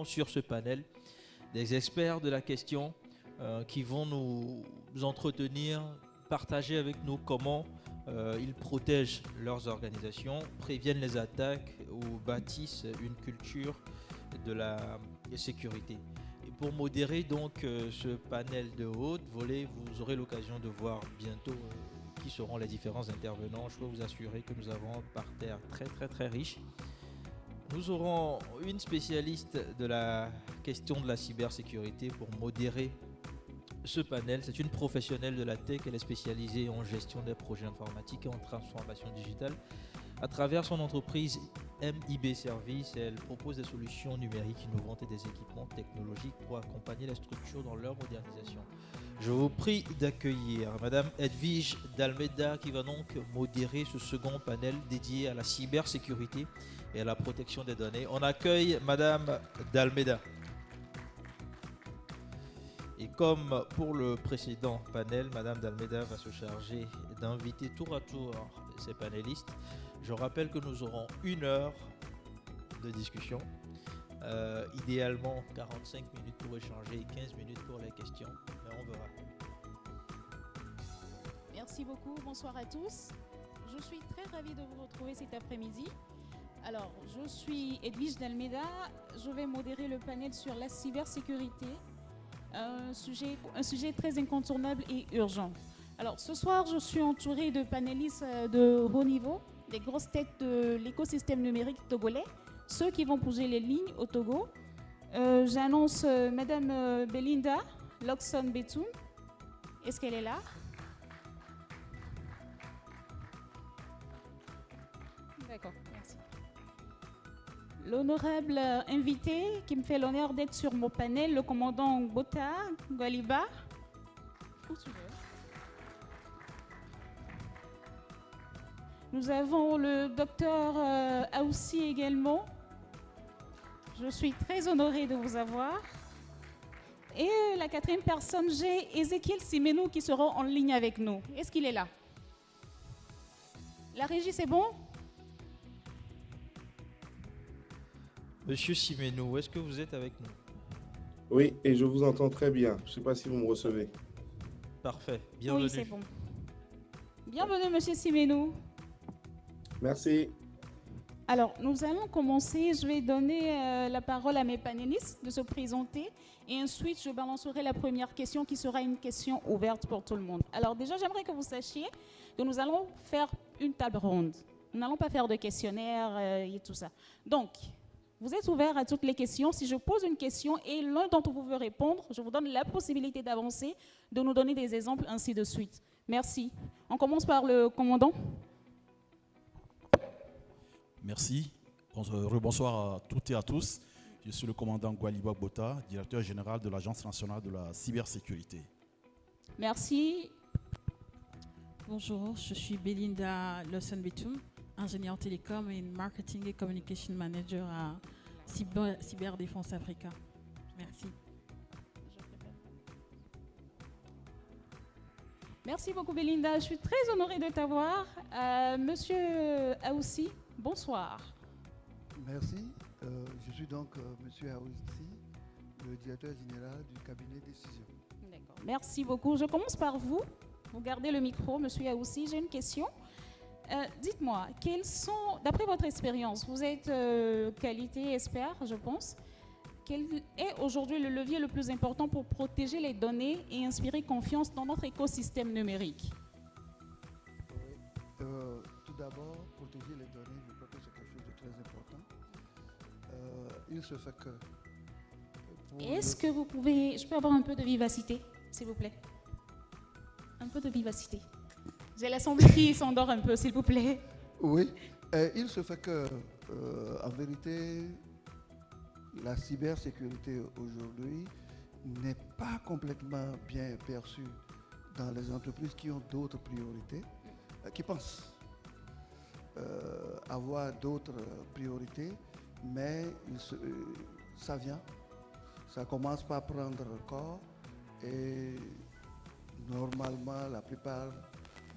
aurons sur ce panel des experts de la question qui vont nous entretenir, partager avec nous comment ils protègent leurs organisations, préviennent les attaques ou bâtissent une culture de la sécurité. Et pour modérer donc ce panel de haut volet, vous aurez l'occasion de voir bientôt qui seront les différents intervenants. Je peux vous assurer que nous avons un parterre très riche. Nous aurons une spécialiste de la question de la cybersécurité pour modérer ce panel. C'est une professionnelle de la tech. Elle est spécialisée en gestion des projets informatiques et en transformation digitale. À travers son entreprise MIB Service, elle propose des solutions numériques innovantes et des équipements technologiques pour accompagner les structures dans leur modernisation. Je vous prie d'accueillir Madame Edwige D'Almeida qui va donc modérer ce second panel dédié à la cybersécurité et à la protection des données. On accueille Madame D'Almeida. Et comme pour le précédent panel, Madame D'Almeida va se charger d'inviter tour à tour ces panélistes. Je rappelle que nous aurons 1 heure de discussion, idéalement 45 minutes pour échanger et 15 minutes pour les questions, mais on verra. Merci beaucoup, bonsoir à tous. Je suis très ravie de vous retrouver cet après-midi. Alors, je suis Edwige D'Almeida, je vais modérer le panel sur la cybersécurité, un sujet très incontournable et urgent. Alors, ce soir, je suis entourée de panélistes de haut niveau, des grosses têtes de l'écosystème numérique togolais, ceux qui vont bouger les lignes au Togo. J'annonce Madame Belinda Loxon Betoun. Est-ce qu'elle est là? D'accord, merci. L'honorable invité qui me fait l'honneur d'être sur mon panel, le commandant Bota Gwaliba. Où tu veux? Nous avons le docteur Aoussi également. Je suis très honorée de vous avoir. Et la quatrième personne, j'ai Ezekiel Simenou qui sera en ligne avec nous. Est-ce qu'il est là? La régie, c'est bon? Monsieur Simenou, est-ce que vous êtes avec nous? Oui, et je vous entends très bien. Je ne sais pas si vous me recevez. Parfait, bienvenue. Oui, c'est bon. Bienvenue, monsieur Simenou. Merci. Alors, nous allons commencer. Je vais donner la parole à mes panélistes de se présenter et ensuite je balancerai la première question qui sera une question ouverte pour tout le monde. Alors déjà, j'aimerais que vous sachiez que nous allons faire une table ronde. Nous n'allons pas faire de questionnaire et tout ça. Donc, vous êtes ouverts à toutes les questions. Si je pose une question et l'un d'entre vous veut répondre, je vous donne la possibilité d'avancer, de nous donner des exemples, ainsi de suite. Merci. On commence par le commandant. Merci. Rebonsoir à toutes et à tous. Je suis le commandant Gwaliba Bota, directeur général de l'Agence nationale de la cybersécurité. Merci. Bonjour, je suis Belinda Lawson Betoun, ingénieure télécom et marketing et communication manager à Cyberdéfense Africa. Merci. Merci beaucoup Belinda, je suis très honorée de t'avoir. Monsieur Aoussi, bonsoir. Merci. Je suis donc Monsieur Aoussi, le directeur général du cabinet Décision. D'accord. Merci beaucoup. Je commence par vous. Vous gardez le micro, Monsieur Aoussi. J'ai une question. Dites-moi, quels sont, d'après votre expérience, vous êtes qualité expert, je pense. Quel est aujourd'hui le levier le plus important pour protéger les données et inspirer confiance dans notre écosystème numérique? Tout d'abord, protéger les données, je crois que c'est quelque chose de très important. Il se fait que... Est-ce que vous pouvez... Je peux avoir un peu de vivacité, s'il vous plaît? Un peu de vivacité. J'ai la semble qui s'endort un peu, s'il vous plaît. Oui, il se fait que, en vérité, la cybersécurité aujourd'hui n'est pas complètement bien perçue dans les entreprises qui ont d'autres priorités, qui pensent avoir d'autres priorités, mais ça vient, ça commence par prendre corps et normalement la plupart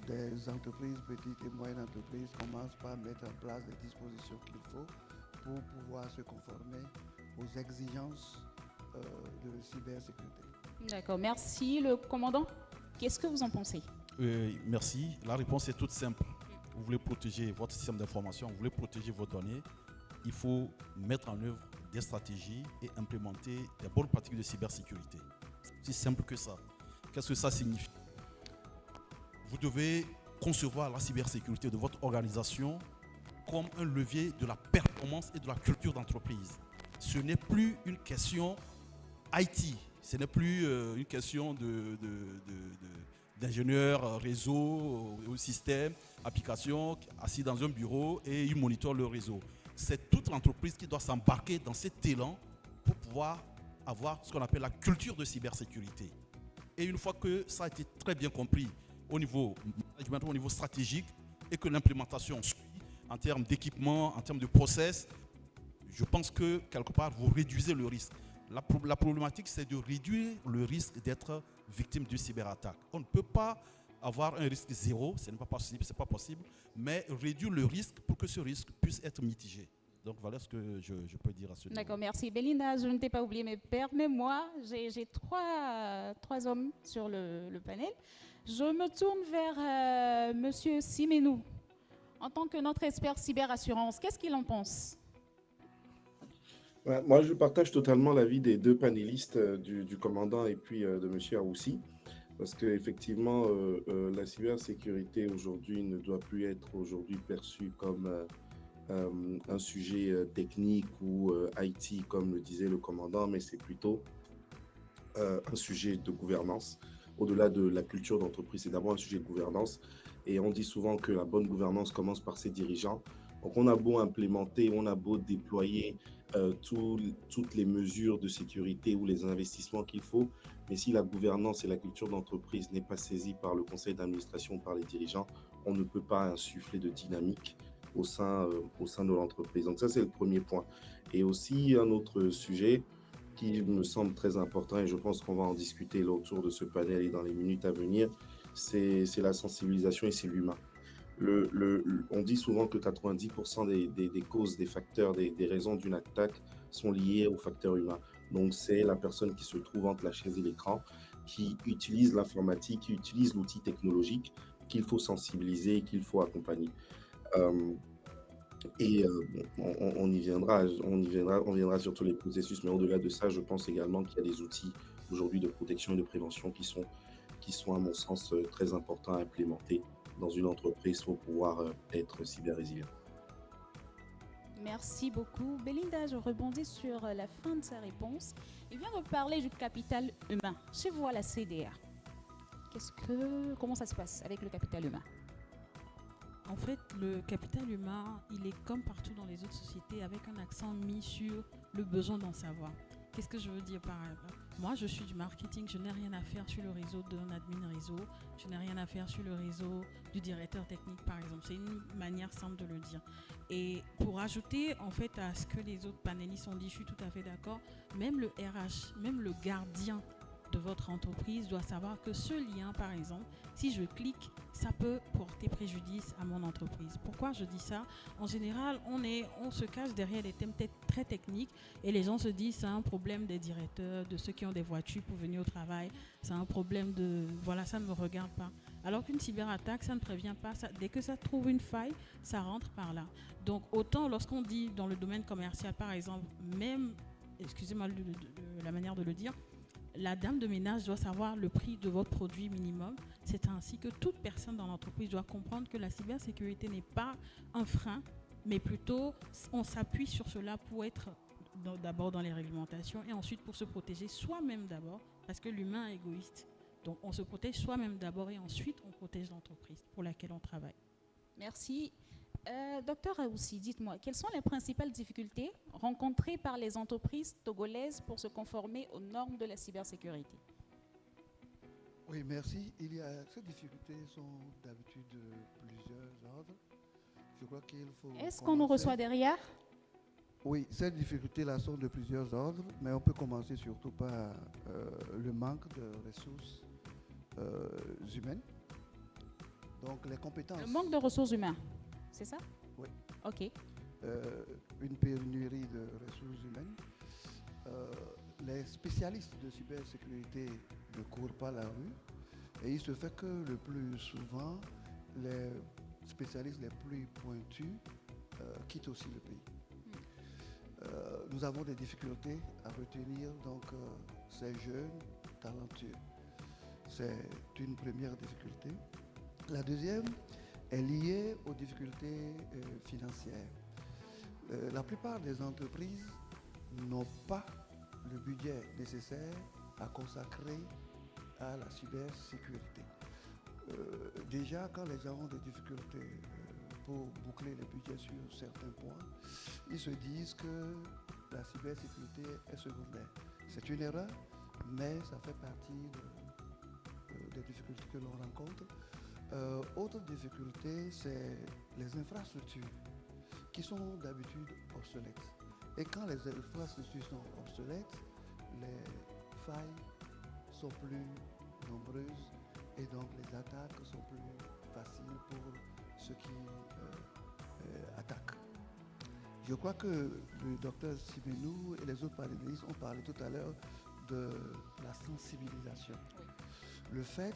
des entreprises, petites et moyennes entreprises, commencent par mettre en place les dispositions qu'il faut pour pouvoir se conformer aux exigences de cybersécurité. D'accord, merci. Le commandant, qu'est-ce que vous en pensez? Merci. La réponse est toute simple. Vous voulez protéger votre système d'information, vous voulez protéger vos données, il faut mettre en œuvre des stratégies et implémenter des bonnes pratiques de cybersécurité. C'est aussi simple que ça. Qu'est-ce que ça signifie? Vous devez concevoir la cybersécurité de votre organisation comme un levier de la performance et de la culture d'entreprise. Ce n'est plus une question IT, ce n'est plus une question d'ingénieur réseau ou système, application, assis dans un bureau et il monitore le réseau. C'est toute l'entreprise qui doit s'embarquer dans cet élan pour pouvoir avoir ce qu'on appelle la culture de cybersécurité. Et une fois que ça a été très bien compris au niveau management, au niveau stratégique, et que l'implémentation suit en termes d'équipement, en termes de process, je pense que quelque part vous réduisez le risque. La problématique, c'est de réduire le risque d'être victime d'une cyberattaque. On ne peut pas avoir un risque zéro, ce n'est pas possible, c'est pas possible, mais réduire le risque pour que ce risque puisse être mitigé. Donc voilà ce que je peux dire à ce niveau. D'accord, merci. Belinda, je ne t'ai pas oublié, mais permets-moi, j'ai trois hommes sur le panel. Je me tourne vers Monsieur Simenou. En tant que notre expert cyberassurance, qu'est-ce qu'il en pense? Ouais, moi, je partage totalement l'avis des deux panélistes, du commandant et puis de Monsieur Aoussi, parce qu'effectivement, la cybersécurité aujourd'hui ne doit plus être aujourd'hui perçue comme un sujet technique ou IT, comme le disait le commandant, mais c'est plutôt un sujet de gouvernance. Au-delà de la culture d'entreprise, c'est d'abord un sujet de gouvernance. Et on dit souvent que la bonne gouvernance commence par ses dirigeants. Donc, on a beau implémenter, on a beau déployer toutes les mesures de sécurité ou les investissements qu'il faut, mais si la gouvernance et la culture d'entreprise n'est pas saisie par le conseil d'administration, par les dirigeants, on ne peut pas insuffler de dynamique au sein de l'entreprise. Donc ça, c'est le premier point. Et aussi, un autre sujet qui me semble très important, et je pense qu'on va en discuter autour de ce panel et dans les minutes à venir, c'est la sensibilisation et c'est l'humain. On dit souvent que 90% des causes, des facteurs, des raisons d'une attaque sont liées au facteur humain. Donc, c'est la personne qui se trouve entre la chaise et l'écran, qui utilise l'informatique, qui utilise l'outil technologique qu'il faut sensibiliser et qu'il faut accompagner. On y viendra sur tous les processus, mais au-delà de ça, je pense également qu'il y a des outils aujourd'hui de protection et de prévention qui sont à mon sens très importants à implémenter dans une entreprise pour pouvoir être cyber-résilient. Merci beaucoup. Belinda, je rebondis sur la fin de sa réponse. Il vient de parler du capital humain. Chez vous, à la CDA, comment ça se passe avec le capital humain? En fait, le capital humain, il est comme partout dans les autres sociétés avec un accent mis sur le besoin d'en savoir. Qu'est-ce que je veux dire par là? Moi, je suis du marketing, je n'ai rien à faire sur le réseau d'un admin réseau, je n'ai rien à faire sur le réseau du directeur technique, par exemple. C'est une manière simple de le dire. Et pour ajouter, en fait, à ce que les autres panélistes ont dit, je suis tout à fait d'accord, même le RH, même le gardien de votre entreprise doit savoir que ce lien, par exemple, si je clique, ça peut porter préjudice à mon entreprise. Pourquoi je dis ça? En général, on se cache derrière des thèmes très techniques et les gens se disent c'est un problème des directeurs, de ceux qui ont des voitures pour venir au travail, c'est un problème de voilà, ça ne me regarde pas. Alors qu'une cyberattaque, ça ne prévient pas. Dès que ça trouve une faille, ça rentre par là. Donc autant lorsqu'on dit dans le domaine commercial, par exemple, même, excusez-moi la manière de le dire, la dame de ménage doit savoir le prix de votre produit minimum. C'est ainsi que toute personne dans l'entreprise doit comprendre que la cybersécurité n'est pas un frein, mais plutôt on s'appuie sur cela pour être d'abord dans les réglementations et ensuite pour se protéger soi-même d'abord, parce que l'humain est égoïste. Donc on se protège soi-même d'abord et ensuite on protège l'entreprise pour laquelle on travaille. Merci. Docteur Aoussi, dites-moi, quelles sont les principales difficultés rencontrées par les entreprises togolaises pour se conformer aux normes de la cybersécurité? Oui, merci. Ces difficultés sont d'habitude de plusieurs ordres. Je crois qu'il faut... Est-ce qu'on nous reçoit derrière? Oui, ces difficultés-là sont de plusieurs ordres, mais on peut commencer surtout par le manque de ressources humaines. Donc les compétences... Le manque de ressources humaines, c'est ça? Oui. OK. Une pénurie de ressources humaines. les spécialistes de cybersécurité ne courent pas la rue et il se fait que le plus souvent, les spécialistes les plus pointus quittent aussi le pays. Nous avons des difficultés à retenir donc ces jeunes talentueux. C'est une première difficulté. La deuxième est liée aux difficultés financières. La plupart des entreprises n'ont pas le budget nécessaire à consacrer à la cybersécurité. Déjà, quand les gens ont des difficultés pour boucler les budgets sur certains points, ils se disent que la cybersécurité est secondaire. C'est une erreur, mais ça fait partie des difficultés que l'on rencontre. Autre difficulté, c'est les infrastructures qui sont d'habitude obsolètes. Et quand les infrastructures sont obsolètes, les failles sont plus nombreuses et donc les attaques sont plus faciles pour ceux qui attaquent. Je crois que le docteur Simenou et les autres panélistes ont parlé tout à l'heure de la sensibilisation. Oui. Le fait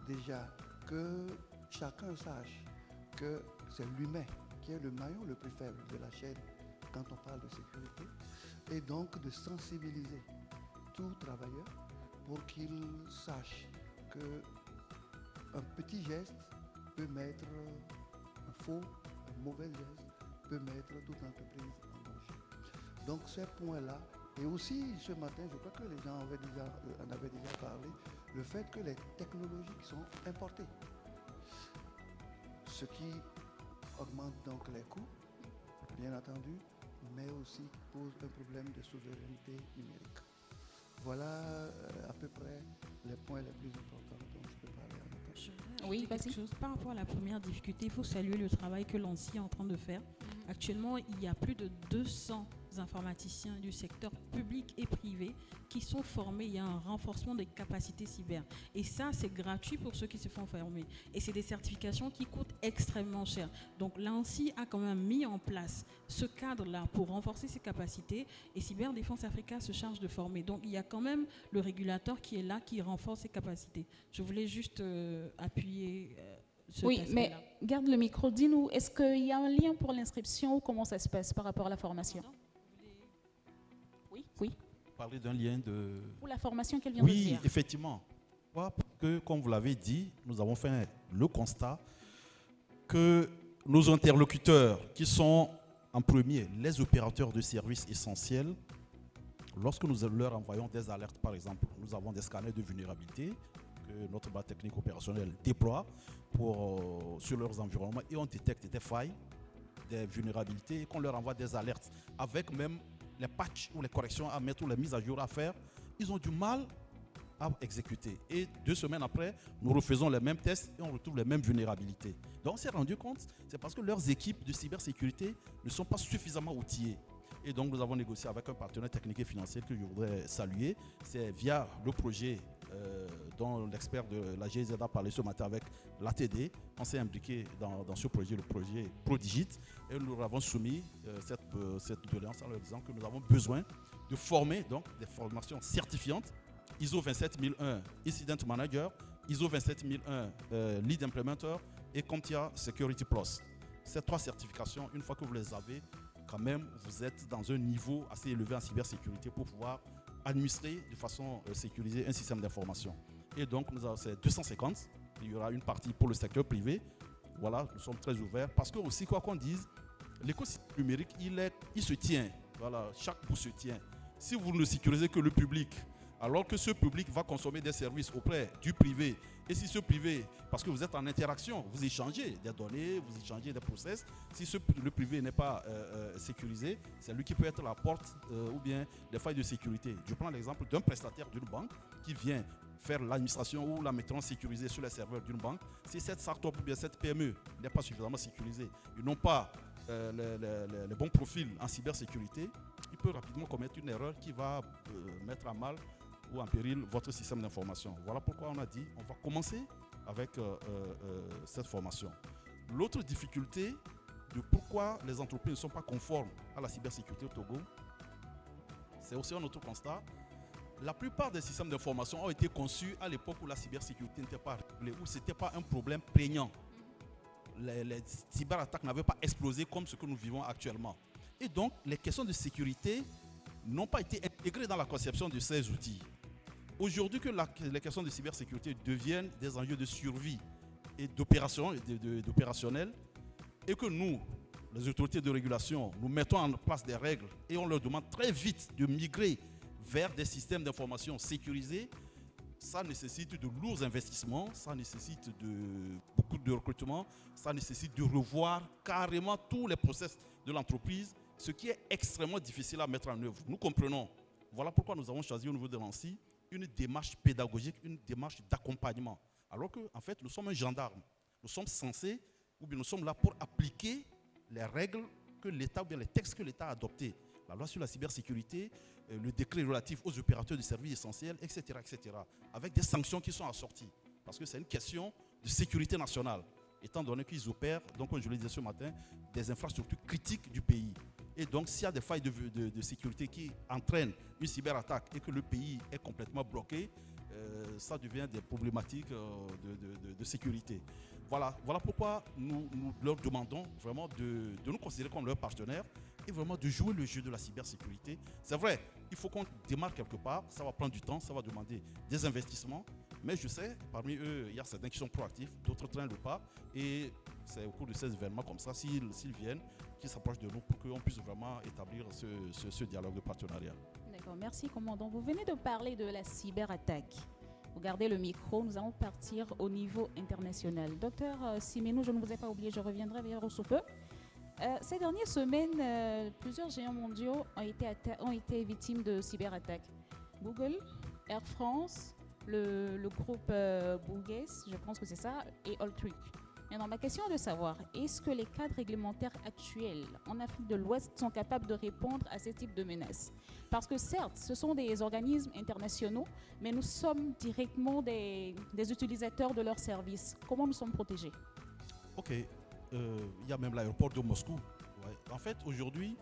déjà que chacun sache que c'est l'humain qui est le maillon le plus faible de la chaîne quand on parle de sécurité, et donc de sensibiliser tout travailleur pour qu'il sache qu'un petit geste peut mettre un mauvais geste peut mettre toute entreprise en danger. Donc ces points-là, et aussi ce matin, je crois que les gens en avaient déjà parlé, le fait que les technologies sont importées, ce qui augmente donc les coûts, bien entendu, mais aussi pose un problème de souveraineté numérique. Voilà à peu près les points les plus importants dont je peux parler en attendant. Oui, quelque chose. Par rapport à la première difficulté, il faut saluer le travail que l'ANSSI est en train de faire. Actuellement, il y a plus de 200 informaticiens du secteur public et privé qui sont formés. Il y a un renforcement des capacités cyber. Et ça, c'est gratuit pour ceux qui se font former. Et c'est des certifications qui coûtent extrêmement cher. Donc, l'ANSSI a quand même mis en place ce cadre-là pour renforcer ses capacités. Et Cyberdéfense Africa se charge de former. Donc, il y a quand même le régulateur qui est là, qui renforce ses capacités. Je voulais juste appuyer oui, mais garde le micro. Dis-nous, est-ce qu'il y a un lien pour l'inscription ou comment ça se passe par rapport à la formation? Oui. Parler d'un lien de... Pour la formation qu'elle vient de dire. Oui, effectivement. Parce que, comme vous l'avez dit, nous avons fait le constat que nos interlocuteurs, qui sont en premier les opérateurs de services essentiels, lorsque nous leur envoyons des alertes, par exemple, nous avons des scanners de vulnérabilité que notre base technique opérationnelle déploie sur leurs environnements et on détecte des failles, des vulnérabilités et qu'on leur envoie des alertes avec même les patchs ou les corrections à mettre ou les mises à jour à faire, ils ont du mal à exécuter. Et 2 semaines après, nous refaisons les mêmes tests et on retrouve les mêmes vulnérabilités. Donc on s'est rendu compte, c'est parce que leurs équipes de cybersécurité ne sont pas suffisamment outillées. Et donc nous avons négocié avec un partenaire technique et financier que je voudrais saluer. C'est via le projet dont l'expert de la GIZ a parlé ce matin avec l'ATD. On s'est impliqué dans ce projet, le projet Prodigit, et nous leur avons soumis cette doléance en leur disant que nous avons besoin de former donc, des formations certifiantes ISO 27001 Incident Manager, ISO 27001 Lead Implementer et CompTIA Security Plus. Ces 3 certifications, une fois que vous les avez, quand même, vous êtes dans un niveau assez élevé en cybersécurité pour pouvoir administrer de façon sécurisée un système d'information. Et donc, nous avons ces 250. Il y aura une partie pour le secteur privé. Voilà, nous sommes très ouverts. Parce que aussi, quoi qu'on dise, l'écosystème numérique, il se tient. Voilà, chaque bout se tient. Si vous ne sécurisez que le public, alors que ce public va consommer des services auprès du privé, et si ce privé, parce que vous êtes en interaction, vous échangez des données, vous échangez des process, si le privé n'est pas sécurisé, c'est lui qui peut être la porte ou bien des failles de sécurité. Je prends l'exemple d'un prestataire d'une banque qui vient faire l'administration ou la maintenance sécurisée sur les serveurs d'une banque. Si cette start-up ou bien cette PME n'est pas suffisamment sécurisée, ils n'ont pas les bons profils en cybersécurité, il peut rapidement commettre une erreur qui va mettre à mal ou en péril votre système d'information. Voilà pourquoi on a dit on va commencer avec cette formation. L'autre difficulté de pourquoi les entreprises ne sont pas conformes à la cybersécurité au Togo, c'est aussi un autre constat. La plupart des systèmes d'information ont été conçus à l'époque où la cybersécurité n'était pas réglée, où ce n'était pas un problème prégnant. Les cyberattaques n'avaient pas explosé comme ce que nous vivons actuellement. Et donc, les questions de sécurité n'ont pas été intégrées dans la conception de ces outils. Aujourd'hui, que les questions de cybersécurité deviennent des enjeux de survie et d'opérationnel, et que nous, les autorités de régulation, nous mettons en place des règles et on leur demande très vite de migrer vers des systèmes d'information sécurisés, ça nécessite de lourds investissements, ça nécessite beaucoup de recrutement, ça nécessite de revoir carrément tous les process de l'entreprise, ce qui est extrêmement difficile à mettre en œuvre. Nous comprenons. Voilà pourquoi nous avons choisi au niveau de l'ANSSI une démarche pédagogique, une démarche d'accompagnement. Alors qu'en fait, nous sommes un gendarme. Nous sommes censés, ou bien nous sommes là pour appliquer les règles que l'État, ou bien les textes que l'État a adoptés. La loi sur la cybersécurité, le décret relatif aux opérateurs de services essentiels, etc., etc., avec des sanctions qui sont assorties. Parce que c'est une question de sécurité nationale, étant donné qu'ils opèrent, donc comme je le disais ce matin, des infrastructures critiques du pays. Et donc, s'il y a des failles de sécurité qui entraînent une cyberattaque et que le pays est complètement bloqué, ça devient des problématiques de sécurité. Voilà pourquoi nous leur demandons vraiment de nous considérer comme leur partenaire et vraiment de jouer le jeu de la cybersécurité. C'est vrai, il faut qu'on démarre quelque part, ça va prendre du temps, ça va demander des investissements, mais je sais, parmi eux, il y a certains qui sont proactifs, d'autres traînent le pas, et c'est au cours de ces événements comme ça, s'ils viennent, qu'ils s'approchent de nous pour qu'on puisse vraiment établir ce dialogue de partenariat. D'accord, merci commandant. Vous venez de parler de la cyberattaque. Vous gardez le micro, nous allons partir au niveau international. Docteur Siménou, je ne vous ai pas oublié, je reviendrai vers vous sous peu. Ces dernières semaines, plusieurs géants mondiaux ont été victimes de cyberattaques. Google, Air France, le groupe Bougues, je pense que c'est ça, et Alltrick. Maintenant, ma question est de savoir, est-ce que les cadres réglementaires actuels en Afrique de l'Ouest sont capables de répondre à ce type de menaces? Parce que certes, ce sont des organismes internationaux, mais nous sommes directement des utilisateurs de leurs services. Comment nous sommes protégés? Ok, il y a même l'aéroport de Moscou. Ouais. En fait, aujourd'hui,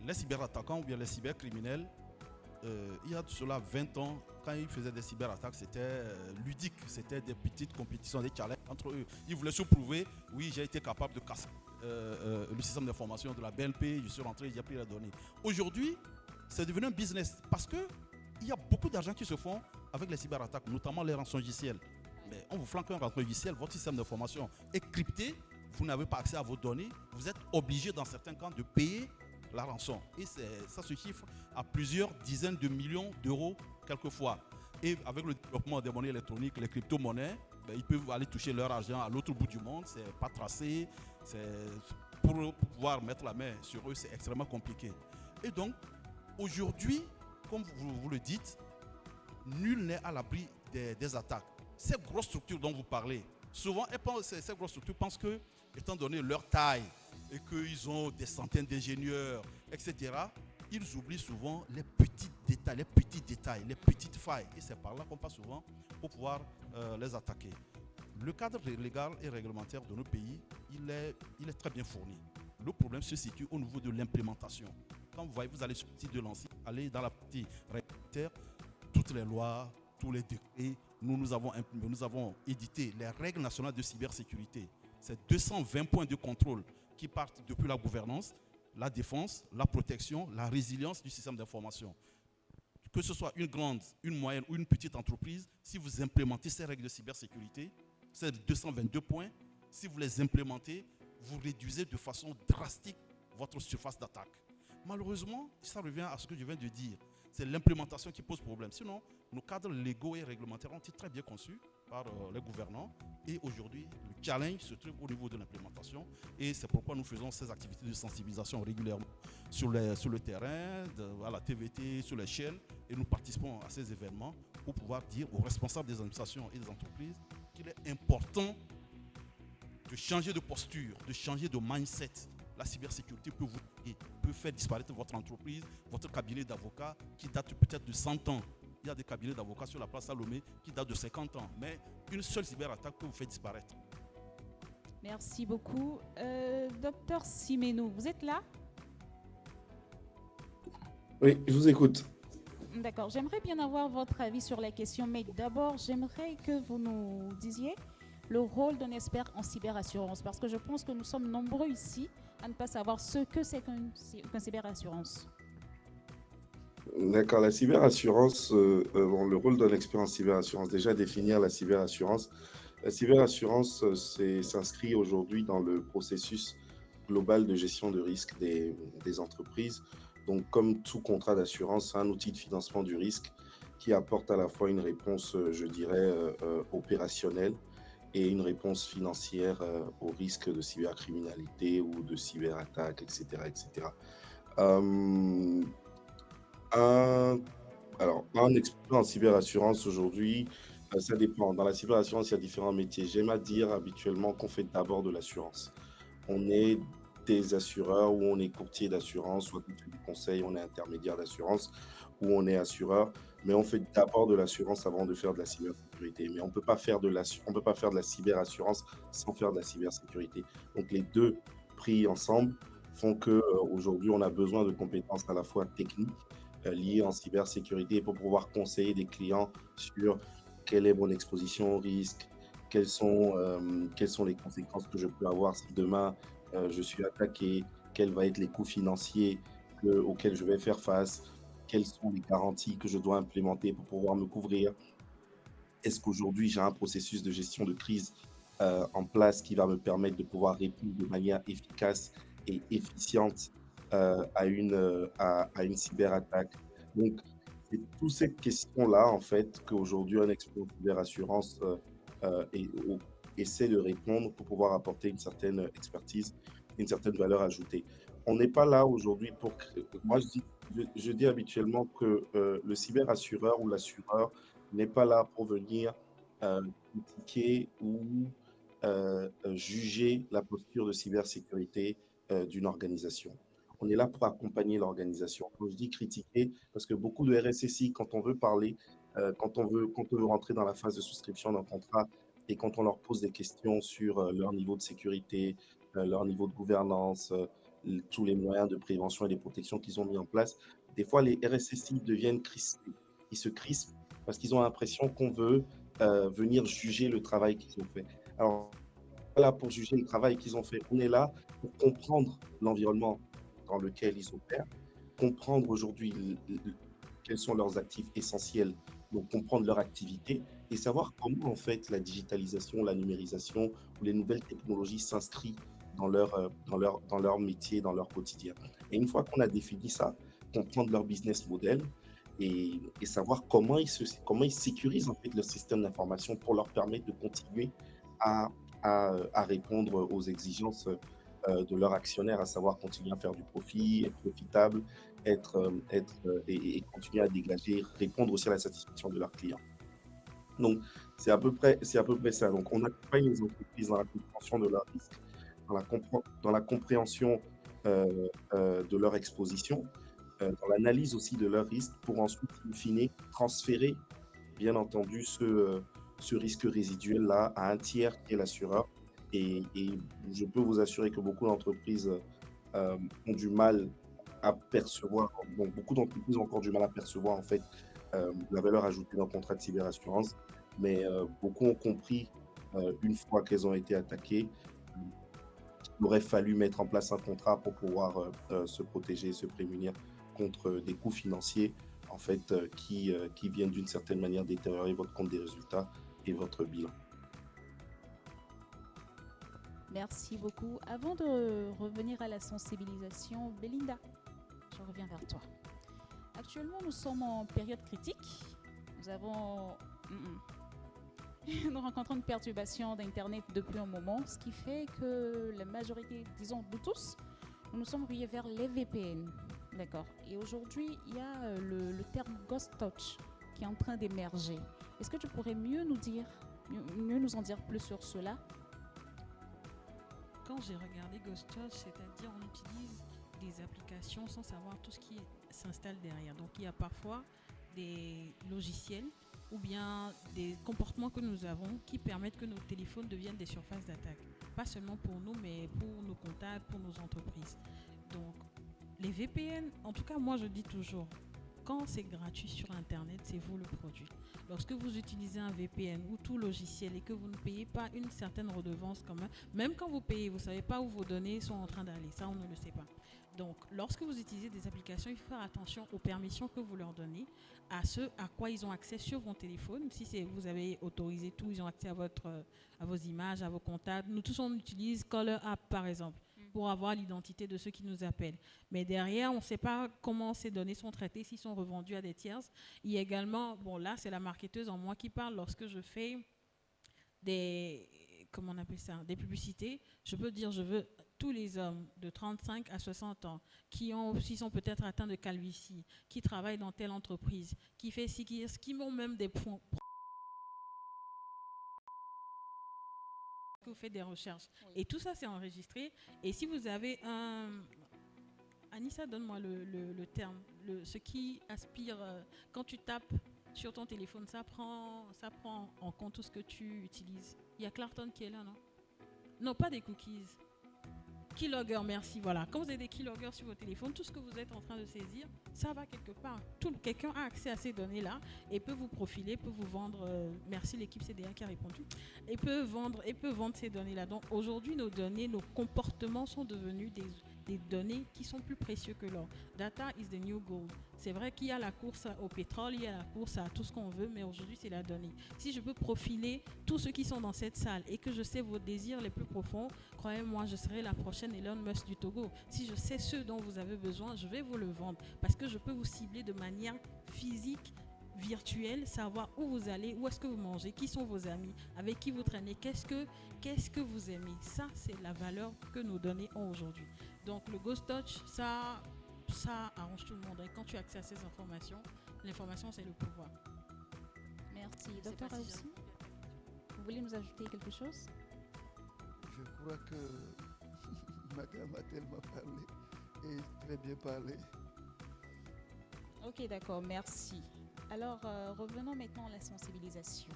les cyberattaquants ou bien les cybercriminels, il y a de cela 20 ans, quand ils faisaient des cyberattaques, c'était ludique, c'était des petites compétitions, des challenges entre eux. Ils voulaient se prouver, oui, j'ai été capable de casser le système d'information de la BNP, je suis rentré, j'ai pris la donnée. Aujourd'hui, c'est devenu un business parce qu'il y a beaucoup d'argent qui se font avec les cyberattaques, notamment les rançongiciels. Mais on vous flanque un rançongiciel, votre système d'information est crypté, vous n'avez pas accès à vos données, vous êtes obligé dans certains cas de payer la rançon. Et ça se chiffre à plusieurs dizaines de millions d'euros quelquefois. Et avec le développement des monnaies électroniques, les crypto-monnaies, ils peuvent aller toucher leur argent à l'autre bout du monde. C'est pas tracé. Pour pouvoir mettre la main sur eux, c'est extrêmement compliqué. Et donc, aujourd'hui, comme vous le dites, nul n'est à l'abri des attaques. Ces grosses structures dont vous parlez, souvent, ces grosses structures pensent que, étant donné leur taille, et qu'ils ont des centaines d'ingénieurs, etc., ils oublient souvent les petits détails, les petites failles. Et c'est par là qu'on passe souvent pour pouvoir les attaquer. Le cadre légal et réglementaire de nos pays, il est très bien fourni. Le problème se situe au niveau de l'implémentation. Quand vous voyez, vous allez sur le site de l'ANSSI, allez dans la partie réglementaire, toutes les lois, tous les décrets, nous avons édité les règles nationales de cybersécurité. C'est 220 points de contrôle qui partent depuis la gouvernance, la défense, la protection, la résilience du système d'information. Que ce soit une grande, une moyenne ou une petite entreprise, si vous implémentez ces règles de cybersécurité, ces 222 points, si vous les implémentez, vous réduisez de façon drastique votre surface d'attaque. Malheureusement, ça revient à ce que je viens de dire. C'est l'implémentation qui pose problème. Sinon, nos cadres légaux et réglementaires ont été très bien conçus par les gouvernants. Et aujourd'hui, le challenge se trouve au niveau de l'implémentation. Et c'est pourquoi nous faisons ces activités de sensibilisation régulièrement sur le terrain, à la TVT, sur les chaînes. Et nous participons à ces événements pour pouvoir dire aux responsables des administrations et des entreprises qu'il est important de changer de posture, de changer de mindset. La cybersécurité peut faire disparaître votre entreprise, votre cabinet d'avocats qui date peut-être de 100 ans. Il y a des cabinets d'avocats sur la place Salomé qui datent de 50 ans. Mais une seule cyberattaque peut vous faire disparaître. Merci beaucoup. Docteur Siménou, vous êtes là? Oui, je vous écoute. D'accord, j'aimerais bien avoir votre avis sur la question, mais d'abord, j'aimerais que vous nous disiez le rôle d'un expert en cyberassurance, parce que je pense que nous sommes nombreux ici à ne pas savoir ce que c'est qu'un cyberassurance. D'accord, la cyberassurance, bon, le rôle d'un expert en cyberassurance, déjà définir la cyberassurance. La cyberassurance s'inscrit aujourd'hui dans le processus global de gestion de risque des entreprises. Donc, comme tout contrat d'assurance, c'est un outil de financement du risque qui apporte à la fois une réponse, je dirais, opérationnelle et une réponse financière au risque de cybercriminalité ou de cyberattaque, etc., etc. Euh, un alors, un expert en cyberassurance aujourd'hui, ça dépend. Dans la cyberassurance, il y a différents métiers. J'aime à dire habituellement qu'on fait d'abord de l'assurance. On est des assureurs ou on est courtier d'assurance, soit on fait du conseil, on est intermédiaire d'assurance ou on est assureur, mais on fait d'abord de l'assurance avant de faire de la cybersécurité. Mais on peut pas faire on peut pas faire de la cyberassurance sans faire de la cybersécurité. Donc les deux pris ensemble font que aujourd'hui on a besoin de compétences à la fois techniques liées en cybersécurité pour pouvoir conseiller des clients sur quelle est mon exposition au risque, quelles sont les conséquences que je peux avoir si demain je suis attaqué, quels vont être les coûts financiers auxquels je vais faire face, quelles sont les garanties que je dois implémenter pour pouvoir me couvrir. Est-ce qu'aujourd'hui j'ai un processus de gestion de crise en place qui va me permettre de pouvoir répondre de manière efficace et efficiente à une cyberattaque. Donc, c'est toutes ces questions-là, en fait, qu'aujourd'hui un expert en cyberassurance essaie de répondre pour pouvoir apporter une certaine expertise, une certaine valeur ajoutée. On n'est pas là aujourd'hui pour... Moi, je dis habituellement que le cyberassureur ou l'assureur n'est pas là pour venir critiquer ou juger la posture de cybersécurité d'une organisation. On est là pour accompagner l'organisation. Quand je dis critiquer, parce que beaucoup de RSSI, quand on veut parler, quand on veut rentrer dans la phase de souscription d'un contrat et quand on leur pose des questions sur leur niveau de sécurité, leur niveau de gouvernance, tous les moyens de prévention et de protection qu'ils ont mis en place, des fois les RSSI deviennent crispés. Ils se crispent parce qu'ils ont l'impression qu'on veut venir juger le travail qu'ils ont fait. Alors, là pour juger le travail qu'ils ont fait. On est là pour comprendre l'environnement dans lequel ils opèrent, comprendre aujourd'hui quels sont leurs actifs essentiels, donc comprendre leur activité et savoir comment en fait la digitalisation, la numérisation ou les nouvelles technologies s'inscrivent dans leur métier, dans leur quotidien. Et une fois qu'on a défini ça, comprendre leur business model et savoir comment ils sécurisent en fait le système d'information pour leur permettre de continuer à à répondre aux exigences de leurs actionnaires, à savoir continuer à faire du profit, être profitable, et continuer à dégager, répondre aussi à la satisfaction de leurs clients. Donc, c'est à peu près ça. Donc, on accompagne les entreprises dans la compréhension de leurs risques, dans la compréhension de leur exposition, dans l'analyse aussi de leurs risques pour ensuite, in fine, transférer bien entendu ce risque résiduel-là à un tiers qui est l'assureur. Et je peux vous assurer que beaucoup d'entreprises ont du mal à percevoir, bon, beaucoup d'entreprises ont encore du mal à percevoir en fait la valeur ajoutée d'un contrat de cyberassurance, mais beaucoup ont compris une fois qu'elles ont été attaquées qu'il aurait fallu mettre en place un contrat pour pouvoir se protéger, se prémunir contre des coûts financiers en fait, qui viennent d'une certaine manière détériorer votre compte des résultats et votre bilan. Merci beaucoup. Avant de revenir à la sensibilisation, Belinda, je reviens vers toi. Actuellement, nous sommes en période critique. Nous avons... Nous rencontrons une perturbation d'Internet depuis un moment, ce qui fait que la majorité, disons nous tous, nous nous sommes riés vers les VPN. D'accord. Et aujourd'hui, il y a le terme Ghost Touch qui est en train d'émerger. Est-ce que tu pourrais mieux nous en dire plus sur cela? Quand j'ai regardé Ghost Touch, c'est-à-dire on utilise des applications sans savoir tout ce qui s'installe derrière. Donc il y a parfois des logiciels ou bien des comportements que nous avons qui permettent que nos téléphones deviennent des surfaces d'attaque. Pas seulement pour nous, mais pour nos comptables, pour nos entreprises. Donc Les VPN, en tout cas, moi je dis toujours, quand c'est gratuit sur Internet, c'est vous le produit. Lorsque vous utilisez un VPN ou tout logiciel et que vous ne payez pas une certaine redevance quand même quand vous payez, vous ne savez pas où vos données sont en train d'aller. Ça, on ne le sait pas. Donc, lorsque vous utilisez des applications, il faut faire attention aux permissions que vous leur donnez, à ce à quoi ils ont accès sur vos téléphones. Si vous avez autorisé tout, ils ont accès à vos images, à vos contacts. Nous tous, on utilise Caller App, par exemple, pour avoir l'identité de ceux qui nous appellent. Mais derrière, on ne sait pas comment ces données sont traitées, s'ils sont revendus à des tierces. Il y a également, bon là, c'est la marketeuse en moi qui parle, lorsque je fais des publicités, je peux dire, je veux tous les hommes de 35 à 60 ans qui sont peut-être atteints de calvitie, qui travaillent dans telle entreprise, qui fait ci, qui ont même des points. Que vous faites des recherches. Oui. Et tout ça, c'est enregistré. Et si vous avez Anissa, donne-moi le terme. Ce qui aspire, quand tu tapes sur ton téléphone, ça prend en compte tout ce que tu utilises. Il y a Clarton qui est là, non? Non, pas des cookies. Keylogger, merci. Voilà. Quand vous avez des keyloggers sur vos téléphones, tout ce que vous êtes en train de saisir, ça va quelque part. Quelqu'un a accès à ces données-là et peut vous profiler, peut vous vendre. Merci l'équipe CDA qui a répondu. Et peut vendre ces données-là. Donc aujourd'hui, nos données, nos comportements sont devenus des données qui sont plus précieux que l'or. Data is the new gold. C'est vrai qu'il y a la course au pétrole, il y a la course à tout ce qu'on veut, mais aujourd'hui, c'est la donnée. Si je peux profiler tous ceux qui sont dans cette salle et que je sais vos désirs les plus profonds, croyez-moi, je serai la prochaine Elon Musk du Togo. Si je sais ce dont vous avez besoin, je vais vous le vendre parce que je peux vous cibler de manière physique, virtuelle, savoir où vous allez, où est-ce que vous mangez, qui sont vos amis, avec qui vous traînez, qu'est-ce que vous aimez. Ça, c'est la valeur que nos données ont aujourd'hui. Donc, le Ghost Touch, ça arrange tout le monde. Et quand tu as accès à ces informations, l'information, c'est le pouvoir. Merci. Docteur Aoussi, vous voulez nous ajouter quelque chose? Je crois que madame a tellement parlé et très bien parlé. Ok, d'accord, merci. Alors, revenons maintenant à la sensibilisation.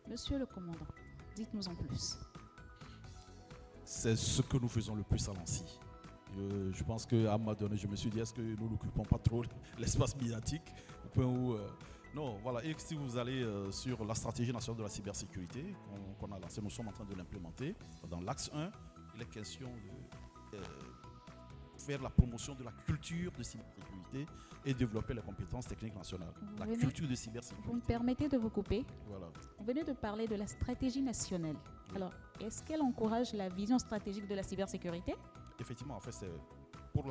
Monsieur le commandant, dites-nous en plus. C'est ce que nous faisons le plus à Nancy. Je pense qu'à un moment donné, je me suis dit, est-ce que nous n'occupons pas trop l'espace médiatique au point où... non, voilà. Et si vous allez sur la stratégie nationale de la cybersécurité qu'on a lancée, nous sommes en train de l'implémenter. Dans l'axe 1, il est question de faire la promotion de la culture de cybersécurité et développer les compétences techniques nationales. Culture de cybersécurité. Vous me permettez de vous couper? Voilà. Vous venez de parler de la stratégie nationale. Oui. Alors, est-ce qu'elle encourage la vision stratégique de la cybersécurité? Effectivement, en fait, c'est pour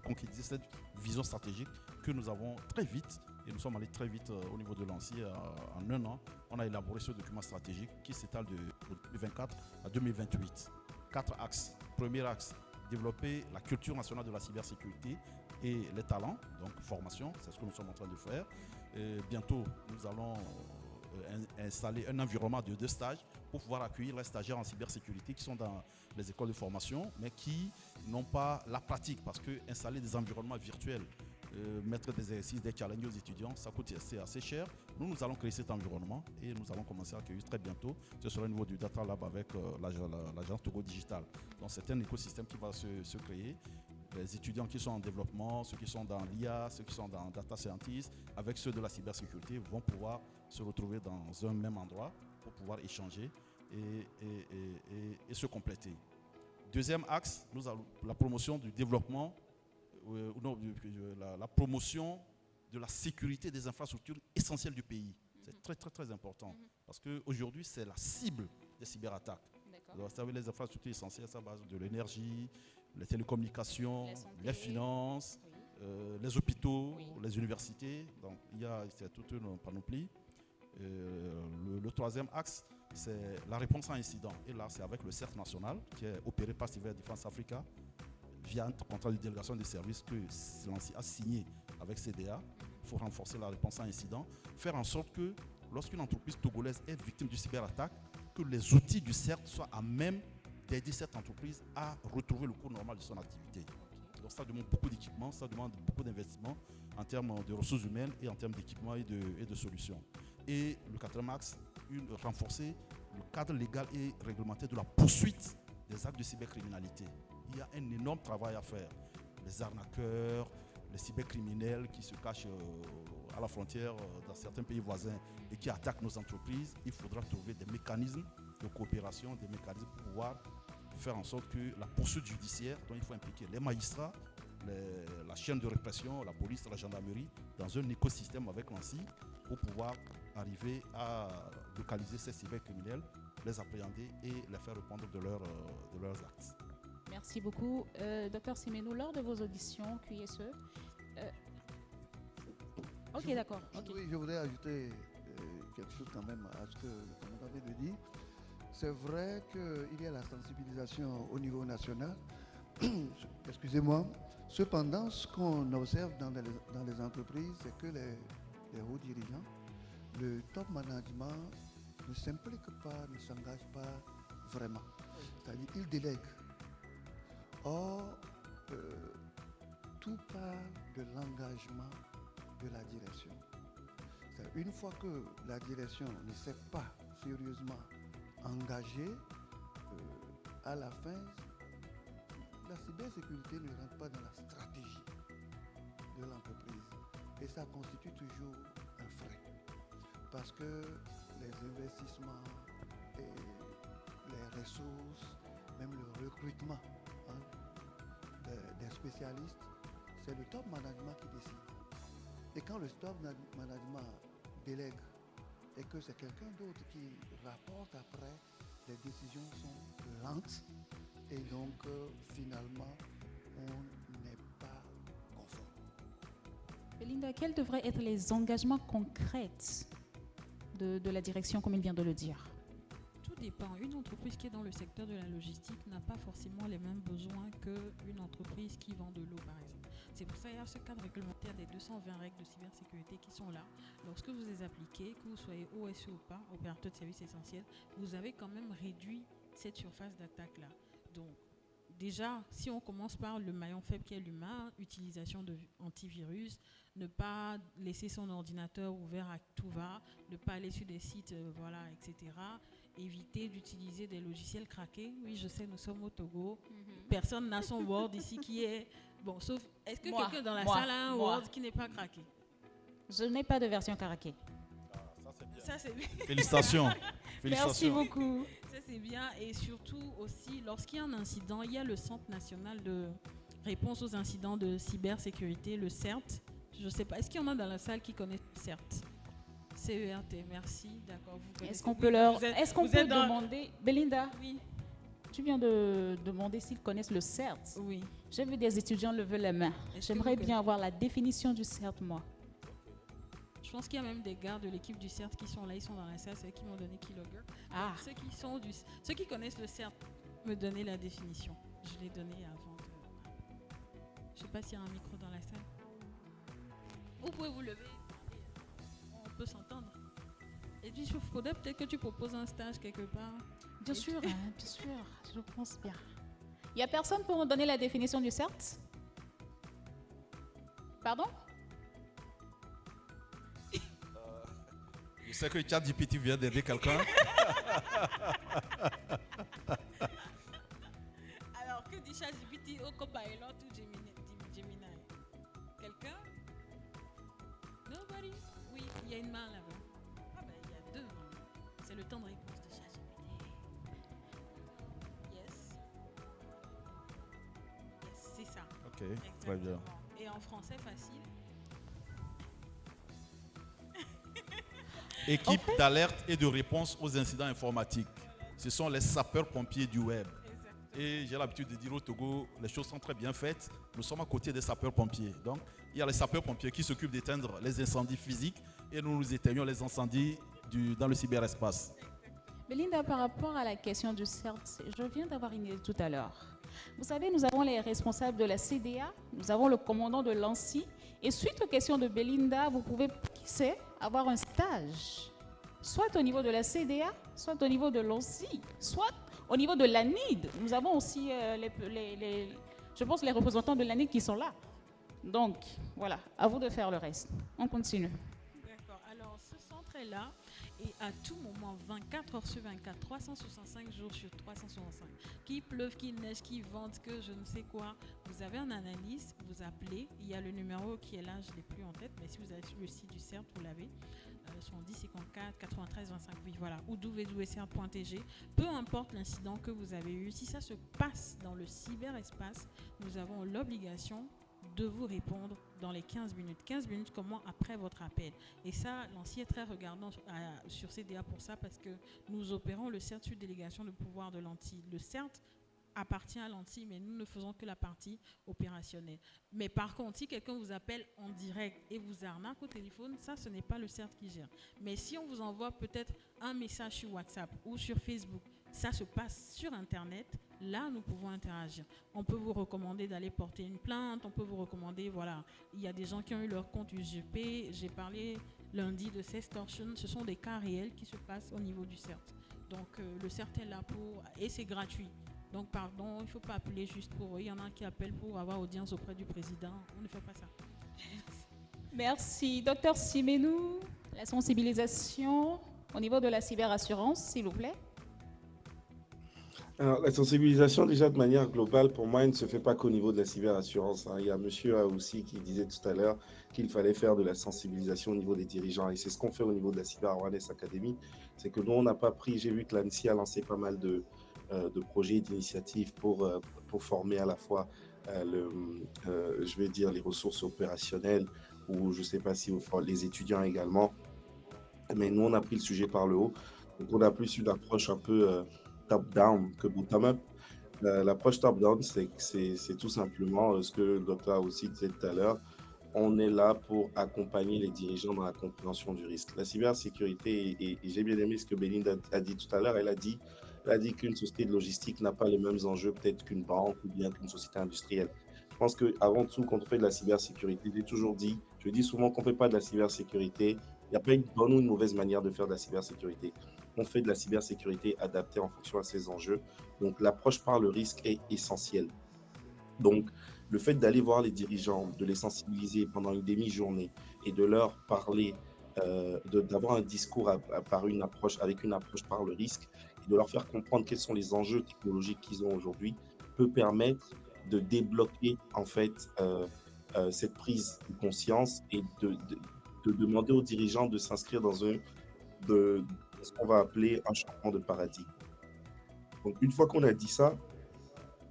concrétiser cette vision stratégique que nous avons très vite, et nous sommes allés très vite au niveau de l'ANSSI, en un an, on a élaboré ce document stratégique qui s'étale de 2024 à 2028. 4 axes. Premier axe, développer la culture nationale de la cybersécurité et les talents, donc formation, c'est ce que nous sommes en train de faire. Et bientôt, nous allons installer un environnement de stage pour pouvoir accueillir les stagiaires en cybersécurité qui sont dans les écoles de formation, mais qui n'ont pas la pratique, parce que installer des environnements virtuels, mettre des exercices, des challenges aux étudiants, ça coûte assez cher. Nous allons créer cet environnement et nous allons commencer à accueillir très bientôt. Ce sera au niveau du Data Lab avec l'agence Togo Digital. Donc c'est un écosystème qui va se créer. Les étudiants qui sont en développement, ceux qui sont dans l'IA, ceux qui sont dans Data Scientist, avec ceux de la cybersécurité, vont pouvoir se retrouver dans un même endroit pour pouvoir échanger et se compléter. Deuxième axe, nous avons la promotion du développement, la promotion de la sécurité des infrastructures essentielles du pays. C'est très, très, très important parce qu'aujourd'hui, c'est la cible des cyberattaques. Vous savez, les infrastructures essentielles, ça base de l'énergie, les télécommunications, les finances, les hôpitaux, les universités. Donc, c'est toute une panoplie. Le troisième axe, c'est la réponse à incident. Et là, c'est avec le CERT national qui est opéré par Cyber Defense Africa via un contrat de délégation des services que l'ANSSI a signé avec CDA. Il faut renforcer la réponse à incident, faire en sorte que lorsqu'une entreprise togolaise est victime de cyberattaque, que les outils du CERT soient à même d'aider cette entreprise à retrouver le cours normal de son activité. Donc ça demande beaucoup d'équipements, ça demande beaucoup d'investissements en termes de ressources humaines et en termes d'équipements et de solutions. Et le quatrième axe, renforcer le cadre légal et réglementaire de la poursuite des actes de cybercriminalité. Il y a un énorme travail à faire. les arnaqueurs, les cybercriminels qui se cachent à la frontière dans certains pays voisins et qui attaquent nos entreprises, il faudra trouver des mécanismes de coopération, des mécanismes pour pouvoir faire en sorte que la poursuite judiciaire, dont il faut impliquer les magistrats, la chaîne de répression, la police, la gendarmerie, dans un écosystème avec l'ANSSI pour pouvoir arriver à localiser ces cybercriminels, les appréhender et les faire répondre de leurs actes. Merci beaucoup. Docteur Simenou, lors de vos auditions QSE, ok, d'accord. ok. Oui, je voudrais ajouter quelque chose quand même à ce que le commandant vient de dire. C'est vrai qu'il y a la sensibilisation au niveau national. Excusez-moi. Cependant, ce qu'on observe dans les entreprises, c'est que les hauts dirigeants, le top management ne s'implique pas, ne s'engage pas vraiment. C'est-à-dire qu'ils délèguent. Or, tout part de l'engagement de la direction. C'est-à-dire, une fois que la direction ne s'est pas sérieusement engagée, à la fin, la cybersécurité ne rentre pas dans la stratégie de l'entreprise. Et ça constitue toujours un frein. Parce que les investissements et les ressources, même le recrutement des spécialistes, c'est le top management qui décide. Et quand le top management délègue et que c'est quelqu'un d'autre qui rapporte après, les décisions sont lentes et donc finalement on n'est pas conforme. Belinda, quels devraient être les engagements concrets de la direction, comme il vient de le dire? Tout dépend. Une entreprise qui est dans le secteur de la logistique n'a pas forcément les mêmes besoins qu'une entreprise qui vend de l'eau, par exemple. C'est pour ça qu'il y a ce cadre réglementaire des 220 règles de cybersécurité qui sont là. Lorsque vous les appliquez, que vous soyez OSE ou pas, opérateur de services essentiels, vous avez quand même réduit cette surface d'attaque-là. Donc, déjà, si on commence par le maillon faible qui est l'humain, utilisation d'antivirus, ne pas laisser son ordinateur ouvert à tout va, ne pas aller sur des sites, etc. Éviter d'utiliser des logiciels craqués. Oui, je sais, nous sommes au Togo. Personne n'a son Word ici qui est... Bon, sauf... Est-ce que quelqu'un dans la salle a un Word qui n'est pas craqué? Je n'ai pas de version craquée. Ça, c'est bien. Félicitations. Merci beaucoup. Ça, c'est bien. Et surtout aussi, lorsqu'il y a un incident, il y a le Centre national de réponse aux incidents de cybersécurité, le CERT. Je ne sais pas, est-ce qu'il y en a dans la salle qui connaissent le CERT? CERT, merci. D'accord. Est-ce qu'on peut demander... Belinda, oui. Tu viens de demander s'ils connaissent le CERT. Oui. J'ai vu des étudiants lever les mains. J'aimerais bien avoir la définition du CERT, moi. Je pense qu'il y a même des gars de l'équipe du CERT qui sont là, ils sont dans la salle, c'est eux qui m'ont donné Keylogger. Ah. Ceux qui connaissent le CERT me donnaient la définition. Je l'ai donné avant. Je ne sais pas s'il y a un micro dans la salle. Vous pouvez vous lever. On peut s'entendre. Et puis, il faudrait peut-être que tu proposes un stage quelque part. Bien sûr, je pense bien. Il n'y a personne pour nous donner la définition du CERT? Pardon? Je sais que ChatGPT vient d'aider quelqu'un. Alors, que dit ChatGPT au Copilot ou Gemini? Quelqu'un? Nobody? Oui, il y a une main là-bas. Ah ben, il y a deux mains. C'est le temps de réponse de ChatGPT. Yes. Yes, c'est ça. Ok, très bien. Et en français facile? Équipe d'alerte et de réponse aux incidents informatiques. Ce sont les sapeurs-pompiers du web. Exactement. Et j'ai l'habitude de dire au Togo, les choses sont très bien faites. Nous sommes à côté des sapeurs-pompiers. Donc, il y a les sapeurs-pompiers qui s'occupent d'éteindre les incendies physiques et nous éteignons les incendies dans le cyberespace. Belinda, par rapport à la question du CERT, je viens d'avoir une idée tout à l'heure. Vous savez, nous avons les responsables de la CDA, nous avons le commandant de l'ANSSI, et suite aux questions de Belinda, vous pouvez, qui sait, avoir un stage, soit au niveau de la CDA, soit au niveau de l'ANSSI, soit au niveau de l'ANID. Nous avons aussi, je pense, les représentants de l'ANID qui sont là. Donc, voilà, à vous de faire le reste. On continue. D'accord. Alors, ce centre est là et à tout moment, 24 heures sur 24, 365 jours sur 365. Qu'il pleuve, qu'il neige, qu'il vente, que je ne sais quoi, vous avez un analyste, vous appelez, il y a le numéro qui est là, je ne l'ai plus en tête, mais si vous allez sur le site du CERT, vous l'avez, 70 54 93 25, oui voilà, ou www.cert.tg, peu importe l'incident que vous avez eu, si ça se passe dans le cyberespace, nous avons l'obligation de vous répondre dans les 15 minutes. 15 minutes comment après votre appel. Et ça, l'ANSSI est très regardant sur CDA pour ça parce que nous opérons le CERT sur délégation de pouvoir de l'ANSSI. Le CERT appartient à l'ANSSI, mais nous ne faisons que la partie opérationnelle. Mais par contre, si quelqu'un vous appelle en direct et vous arnaque au téléphone, ça, ce n'est pas le CERT qui gère. Mais si on vous envoie peut-être un message sur WhatsApp ou sur Facebook, ça se passe sur Internet, là, nous pouvons interagir. On peut vous recommander d'aller porter une plainte, on peut vous recommander, voilà, il y a des gens qui ont eu leur compte UGP, j'ai parlé lundi de sextortion, ce sont des cas réels qui se passent au niveau du CERT. Donc, le CERT est là pour, et c'est gratuit. Donc, pardon, il ne faut pas appeler juste pour eux. Il y en a qui appellent pour avoir audience auprès du président. On ne fait pas ça. Merci. Docteur Simenou, la sensibilisation au niveau de la cyberassurance, s'il vous plaît. Alors, la sensibilisation, déjà de manière globale, pour moi, elle ne se fait pas qu'au niveau de la cyberassurance. Il y a monsieur Aoussi qui disait tout à l'heure qu'il fallait faire de la sensibilisation au niveau des dirigeants. Et c'est ce qu'on fait au niveau de la Cyber Awareness Academy. C'est que nous, on n'a pas pris, j'ai vu que l'ANSSI a lancé pas mal de projets, d'initiatives pour former à la fois je vais dire, les ressources opérationnelles ou je ne sais pas si les étudiants également. Mais nous, on a pris le sujet par le haut. Donc, on a plus une approche un peu top-down que bottom-up. L'approche top-down, c'est tout simplement ce que le docteur aussi disait tout à l'heure. On est là pour accompagner les dirigeants dans la compréhension du risque. La cybersécurité, et j'ai bien aimé ce que Bélinda a dit tout à l'heure, elle a dit qu'une société de logistique n'a pas les mêmes enjeux peut-être qu'une banque ou bien qu'une société industrielle. Je pense qu'avant tout, quand on fait de la cybersécurité, je dis souvent qu'on ne fait pas de la cybersécurité. Il n'y a pas une bonne ou une mauvaise manière de faire de la cybersécurité. On fait de la cybersécurité adaptée en fonction à ces enjeux. Donc, l'approche par le risque est essentielle. Donc, le fait d'aller voir les dirigeants, de les sensibiliser pendant une demi-journée et de leur parler, d'avoir un discours avec une approche par le risque et de leur faire comprendre quels sont les enjeux technologiques qu'ils ont aujourd'hui peut permettre de débloquer en fait cette prise de conscience et de demander aux dirigeants de s'inscrire dans ce qu'on va appeler un changement de paradigme. Donc, une fois qu'on a dit ça,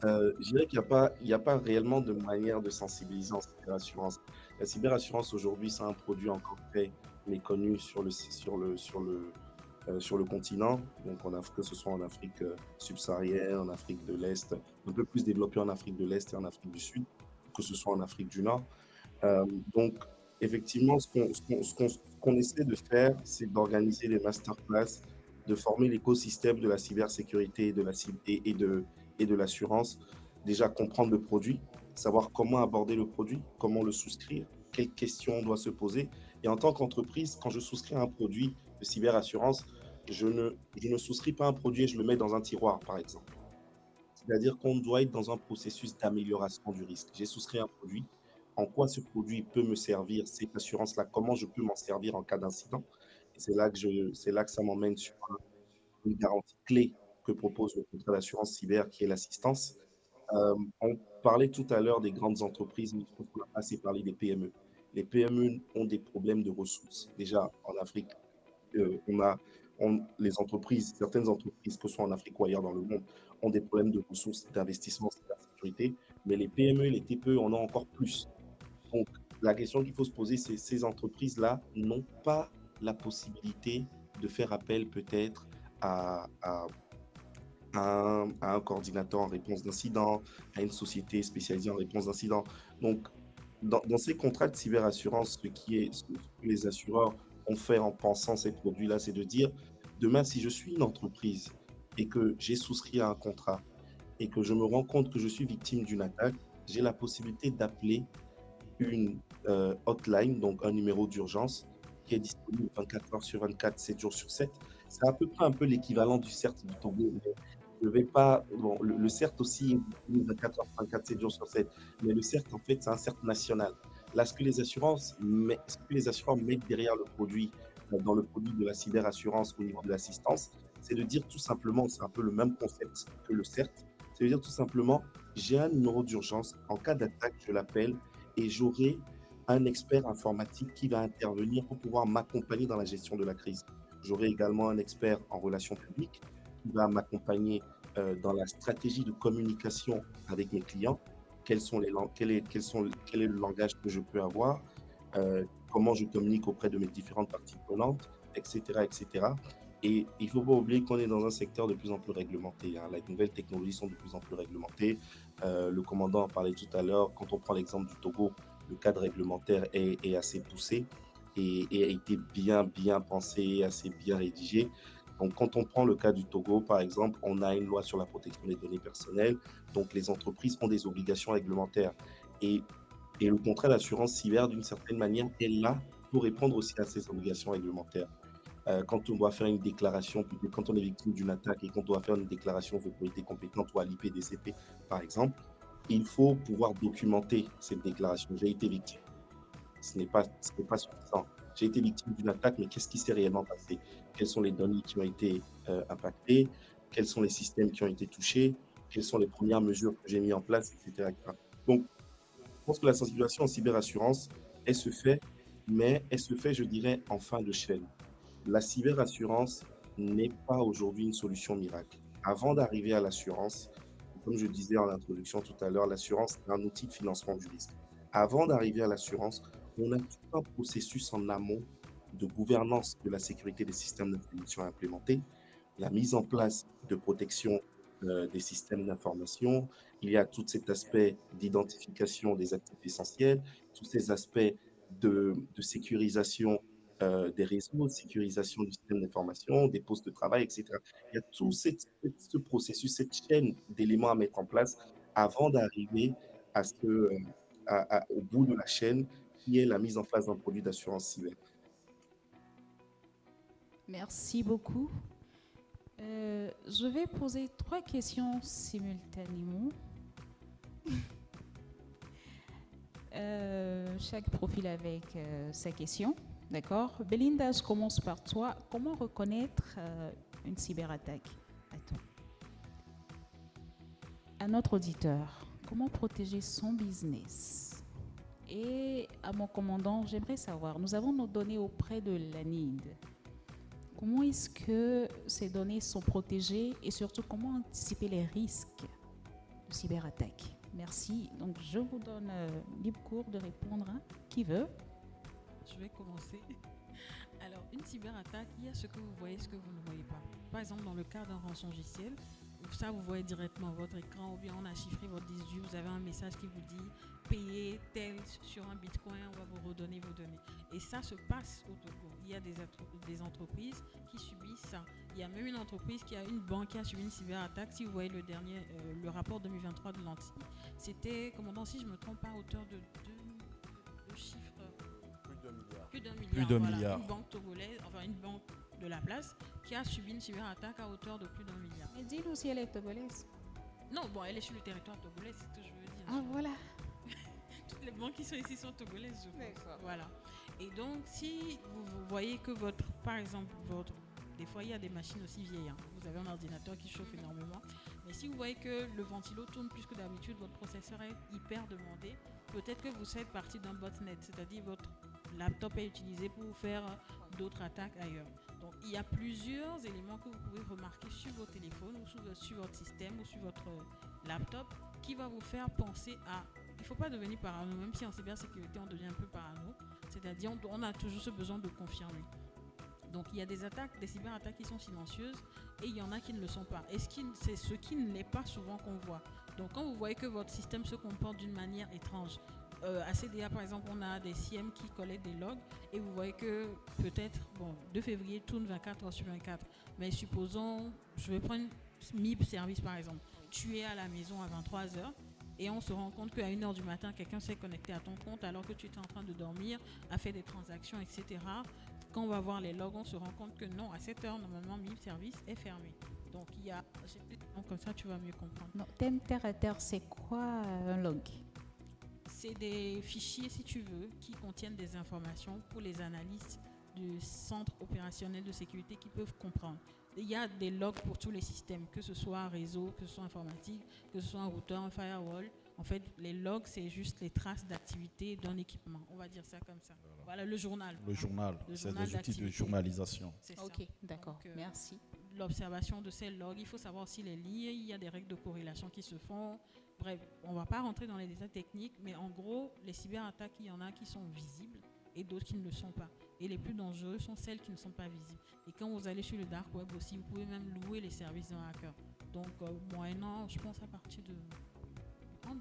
je dirais qu'il n'y a pas réellement de manière de sensibiliser en cyberassurance. La cyberassurance aujourd'hui, c'est un produit encore très méconnu sur le continent, donc que ce soit en Afrique subsaharienne, en Afrique de l'Est, un peu plus développé en Afrique de l'Est et en Afrique du Sud, que ce soit en Afrique du Nord. Donc, effectivement, ce qu'on essaie de faire, c'est d'organiser des masterclass, de former l'écosystème de la cybersécurité et de l'assurance. Déjà, comprendre le produit, savoir comment aborder le produit, comment le souscrire, quelles questions on doit se poser. Et en tant qu'entreprise, quand je souscris un produit de cyberassurance, je ne souscris pas un produit et je le mets dans un tiroir, par exemple. C'est-à-dire qu'on doit être dans un processus d'amélioration du risque. J'ai souscrit un produit. En quoi ce produit peut me servir, cette assurance-là, comment je peux m'en servir en cas d'incident. Et c'est là que ça m'emmène sur une garantie clé que propose le contrat d'assurance cyber, qui est l'assistance. On parlait tout à l'heure des grandes entreprises, mais je pense qu'on n'a pas assez parlé des PME. Les PME ont des problèmes de ressources. Déjà, en Afrique, certaines entreprises, que ce soit en Afrique ou ailleurs dans le monde, ont des problèmes de ressources, d'investissement en cybersécurité, mais les PME et les TPE en ont encore plus. Donc, la question qu'il faut se poser, c'est ces entreprises-là n'ont pas la possibilité de faire appel peut-être à un coordinateur en réponse d'incident, à une société spécialisée en réponse d'incident. Donc, dans ces contrats de cyberassurance, ce que les assureurs ont fait en pensant ces produits-là, c'est de dire, demain, si je suis une entreprise et que j'ai souscrit à un contrat et que je me rends compte que je suis victime d'une attaque, j'ai la possibilité d'appeler une hotline, donc un numéro d'urgence qui est disponible 24 heures sur 24, 7 jours sur 7. C'est à peu près un peu l'équivalent du CERT du Togo. Je vais pas, bon, le CERT aussi est disponible 24 heures sur 24, 7 jours sur 7, mais le CERT, en fait, c'est un CERT national. Là, ce que les assureurs mettent derrière le produit, dans le produit de la cyberassurance au niveau de l'assistance, c'est de dire tout simplement, c'est un peu le même concept que le CERT, c'est de dire tout simplement, j'ai un numéro d'urgence, en cas d'attaque, je l'appelle et j'aurai un expert informatique qui va intervenir pour pouvoir m'accompagner dans la gestion de la crise. J'aurai également un expert en relations publiques qui va m'accompagner dans la stratégie de communication avec mes clients. Quels sont les, quel est le langage que je peux avoir, comment je communique auprès de mes différentes parties prenantes, etc., etc. Et il ne faut pas oublier qu'on est dans un secteur de plus en plus réglementé, hein. Les nouvelles technologies sont de plus en plus réglementées. Le commandant en parlait tout à l'heure. Quand on prend l'exemple du Togo, le cadre réglementaire est assez poussé et a été bien pensé, assez bien rédigé. Donc, quand on prend le cas du Togo, par exemple, on a une loi sur la protection des données personnelles. Donc, les entreprises ont des obligations réglementaires. Et, et le contrat d'assurance cyber, d'une certaine manière, est là pour répondre aussi à ces obligations réglementaires. Quand on doit faire une déclaration, quand on est victime d'une attaque et qu'on doit faire une déclaration aux autorités compétentes ou à l'IPDCP, par exemple, il faut pouvoir documenter cette déclaration. J'ai été victime. Ce n'est pas suffisant. J'ai été victime d'une attaque, mais qu'est-ce qui s'est réellement passé? Quelles sont les données qui ont été impactées? Quels sont les systèmes qui ont été touchés? Quelles sont les premières mesures que j'ai mises en place, etc., etc. Donc, je pense que la sensibilisation en cyberassurance, elle se fait, mais elle se fait, je dirais, en fin de chaîne. La cyberassurance n'est pas aujourd'hui une solution miracle. Avant d'arriver à l'assurance, comme je disais en introduction tout à l'heure, l'assurance est un outil de financement du risque. Avant d'arriver à l'assurance, on a tout un processus en amont de gouvernance de la sécurité des systèmes d'information à implémenter, la mise en place de protection des systèmes d'information. Il y a tout cet aspect d'identification des actifs essentiels, tous ces aspects de sécurisation des réseaux, de sécurisation du système d'information, des postes de travail, etc. Il y a tout ce processus, cette chaîne d'éléments à mettre en place avant d'arriver à au bout de la chaîne qui est la mise en place d'un produit d'assurance cyber. Merci beaucoup. Je vais poser 3 questions simultanément. Chaque profil avec sa question. D'accord. Belinda, je commence par toi. Comment reconnaître une cyberattaque? Attends. À notre auditeur, comment protéger son business? Et à mon commandant, j'aimerais savoir, nous avons nos données auprès de l'ANID. Comment est-ce que ces données sont protégées et surtout comment anticiper les risques de cyberattaque? Merci. Donc je vous donne libre cours de répondre. Qui veut? Je vais commencer. Alors, une cyberattaque, il y a ce que vous voyez, ce que vous ne voyez pas. Par exemple, dans le cas d'un rançongiciel, ça vous voyez directement votre écran ou bien on a chiffré votre 18, vous avez un message qui vous dit payez tel sur un bitcoin, on va vous redonner vos données. Et ça se passe au Togo. Il y a des entreprises qui subissent ça. Il y a même une entreprise qui a une banque qui a subi une cyberattaque. Si vous voyez le rapport 2023 de l'ANTI, c'était, commandant, si je ne me trompe pas, à hauteur de chiffres. Plus d'un milliard. Une banque togolaise, enfin une banque de la place, qui a subi une cyberattaque à hauteur de plus d'1 milliard. Mais dis-nous si elle est togolaise. Non, bon, elle est sur le territoire togolais, c'est ce que je veux dire. Ah, voilà. Toutes les banques qui sont ici sont togolaises, je pense. D'accord. Voilà. Et donc, si vous voyez que par exemple, des fois, il y a des machines aussi vieilles. Hein. Vous avez un ordinateur qui chauffe énormément. Mais si vous voyez que le ventilo tourne plus que d'habitude, votre processeur est hyper demandé, peut-être que vous faites partie d'un botnet, c'est-à-dire votre laptop est utilisé pour faire d'autres attaques ailleurs. Donc, il y a plusieurs éléments que vous pouvez remarquer sur vos téléphones ou sur votre système ou sur votre laptop qui va vous faire penser à... Il ne faut pas devenir parano, même si en cybersécurité, on devient un peu parano. C'est-à-dire, on a toujours ce besoin de confirmer. Donc, il y a des cyberattaques qui sont silencieuses et il y en a qui ne le sont pas. Et c'est ce qui ne l'est pas souvent qu'on voit. Donc, quand vous voyez que votre système se comporte d'une manière étrange, à CDA, par exemple, on a des CIEM qui collectent des logs et vous voyez que peut-être, 2 février tourne 24 heures sur 24. Mais supposons, je vais prendre MIB service par exemple. Tu es à la maison à 23 heures et on se rend compte qu'à 1h du matin, quelqu'un s'est connecté à ton compte alors que tu étais en train de dormir, a fait des transactions, etc. Quand on va voir les logs, on se rend compte que non, à 7 heures, normalement, MIB service est fermé. Donc, comme ça, tu vas mieux comprendre. Non, thème terre à terre, c'est quoi un log? C'est des fichiers, si tu veux, qui contiennent des informations pour les analystes du centre opérationnel de sécurité qui peuvent comprendre. Il y a des logs pour tous les systèmes, que ce soit réseau, que ce soit informatique, que ce soit un routeur, un firewall. En fait, les logs, c'est juste les traces d'activité d'un équipement. On va dire ça comme ça. Voilà le journal. Le journal, Le c'est journal des outils de d'activité. journalisation. C'est ça. Ok, d'accord, Donc, merci. L'observation de ces logs, il faut savoir aussi les lier, il y a des règles de corrélation qui se font. Bref, on ne va pas rentrer dans les détails techniques, mais en gros, les cyberattaques, il y en a qui sont visibles et d'autres qui ne le sont pas. Et les plus dangereuses sont celles qui ne sont pas visibles. Et quand vous allez sur le dark web aussi, vous pouvez même louer les services d'un hacker. Donc, moyennant, je pense à partir de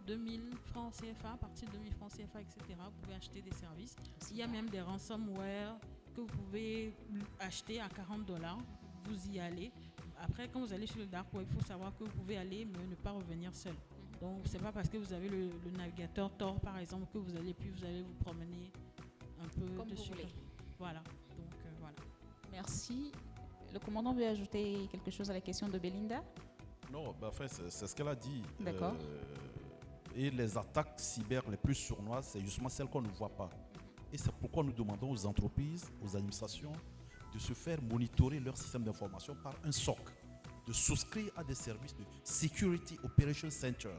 2000 francs CFA, à partir de 2000 francs CFA, etc., vous pouvez acheter des services. Il y a même des ransomware que vous pouvez acheter à $40. Vous y allez. Après, quand vous allez sur le dark web, il faut savoir que vous pouvez aller, mais ne pas revenir seul. Donc, c'est pas parce que vous avez le navigateur Tor, par exemple, que vous allez vous promener un peu Comme vous dessus. voulez. Voilà. Donc, voilà. Merci. Le commandant veut ajouter quelque chose à la question de Belinda? Non, en fait, c'est ce qu'elle a dit. D'accord. Et les attaques cyber les plus sournoises, c'est justement celles qu'on ne voit pas. Et c'est pourquoi nous demandons aux entreprises, aux administrations, de se faire monitorer leur système d'information par un SOC, de souscrire à des services de Security Operations Center.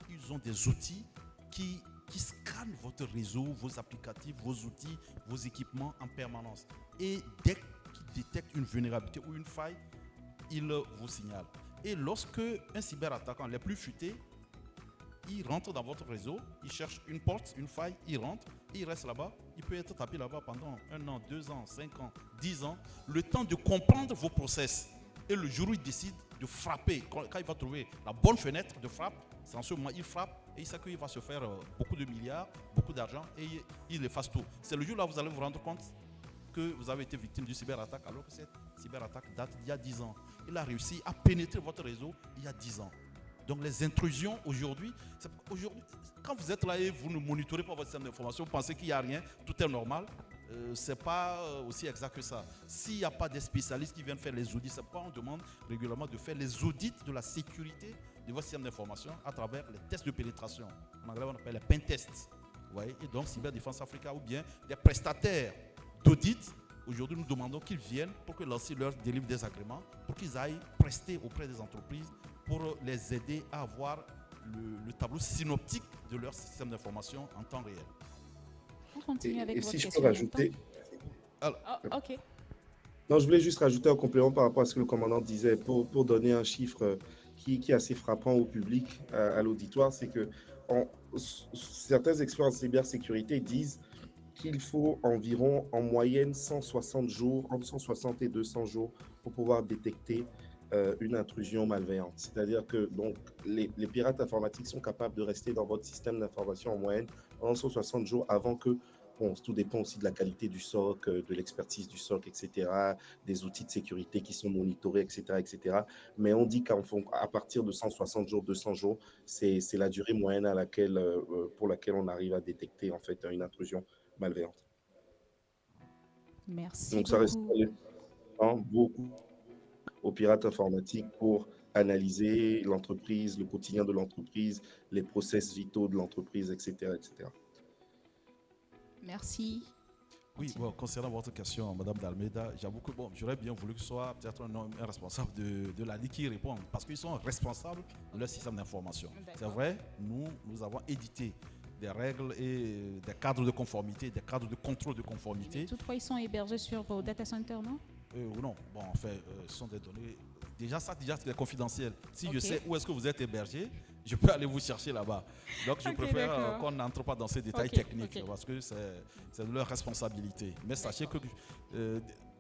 Ils ont des outils qui scannent votre réseau, vos applicatifs, vos outils, vos équipements en permanence. Et dès qu'ils détectent une vulnérabilité ou une faille, ils vous signalent. Et lorsque un cyberattaquant, les plus futés, il rentre dans votre réseau, il cherche une porte, une faille, il rentre, il reste là-bas, il peut être tapé là-bas pendant 1 an, 2 ans, 5 ans, 10 ans, le temps de comprendre vos process. Et le jour où il décide de frapper, quand il va trouver la bonne fenêtre de frappe, c'est en ce moment il frappe et il sait qu'il va se faire beaucoup de milliards, beaucoup d'argent et il efface tout. C'est le jour là où vous allez vous rendre compte que vous avez été victime d'une cyberattaque alors que cette cyberattaque date d'il y a 10 ans. Il a réussi à pénétrer votre réseau il y a 10 ans. Donc les intrusions aujourd'hui, quand vous êtes là et vous ne monitorez pas votre système d'information, vous pensez qu'il n'y a rien, tout est normal, ce n'est pas aussi exact que ça. S'il n'y a pas des spécialistes qui viennent faire les audits, c'est pourquoi on demande régulièrement de faire les audits de la sécurité de votre système d'information à travers les tests de pénétration. En anglais, on appelle les pen tests. Vous voyez, et donc Cyberdéfense Africa ou bien des prestataires d'audit. Aujourd'hui, nous demandons qu'ils viennent pour que l'ANSSI leur délivre des agréments, pour qu'ils aillent prester auprès des entreprises pour les aider à avoir le tableau synoptique de leur système d'information en temps réel. On continue avec Et votre si je question. peux rajouter, Ok. non, je voulais juste rajouter un complément par rapport à ce que le commandant disait pour donner un chiffre qui est assez frappant au public, à l'auditoire, c'est que certains experts en cybersécurité disent qu'il faut environ en moyenne 160 jours, entre 160 et 200 jours pour pouvoir détecter une intrusion malveillante. C'est-à-dire que donc, les pirates informatiques sont capables de rester dans votre système d'information en moyenne pendant 160 jours avant que, bon, tout dépend aussi de la qualité du SOC, de l'expertise du SOC, etc., des outils de sécurité qui sont monitorés, etc., etc. Mais on dit qu'à partir de 160 jours, 200 jours, c'est la durée moyenne pour laquelle on arrive à détecter en fait une intrusion malveillante. Merci Donc ça reste beaucoup. beaucoup aux pirates informatiques pour analyser l'entreprise, le quotidien de l'entreprise, les process vitaux de l'entreprise, etc., etc. Merci. Oui, bon, concernant votre question, Madame d'Almeida, j'avoue que j'aurais bien voulu que ce soit peut-être un responsable de l'ANI qui réponde, parce qu'ils sont responsables de leur système d'information. C'est vrai, nous avons édité des règles et des cadres de conformité, des cadres de contrôle de conformité. Toutefois, ils sont hébergés sur vos data centers, non? Ou non, bon, en fait, ce sont des données. Déjà, c'est confidentiel. Si Ok. je sais où est-ce que vous êtes hébergé, je peux aller vous chercher là-bas. Donc, je Ok, préfère d'accord. qu'on n'entre pas dans ces détails Ok, techniques, ok. parce que c'est de leur responsabilité. Mais sachez que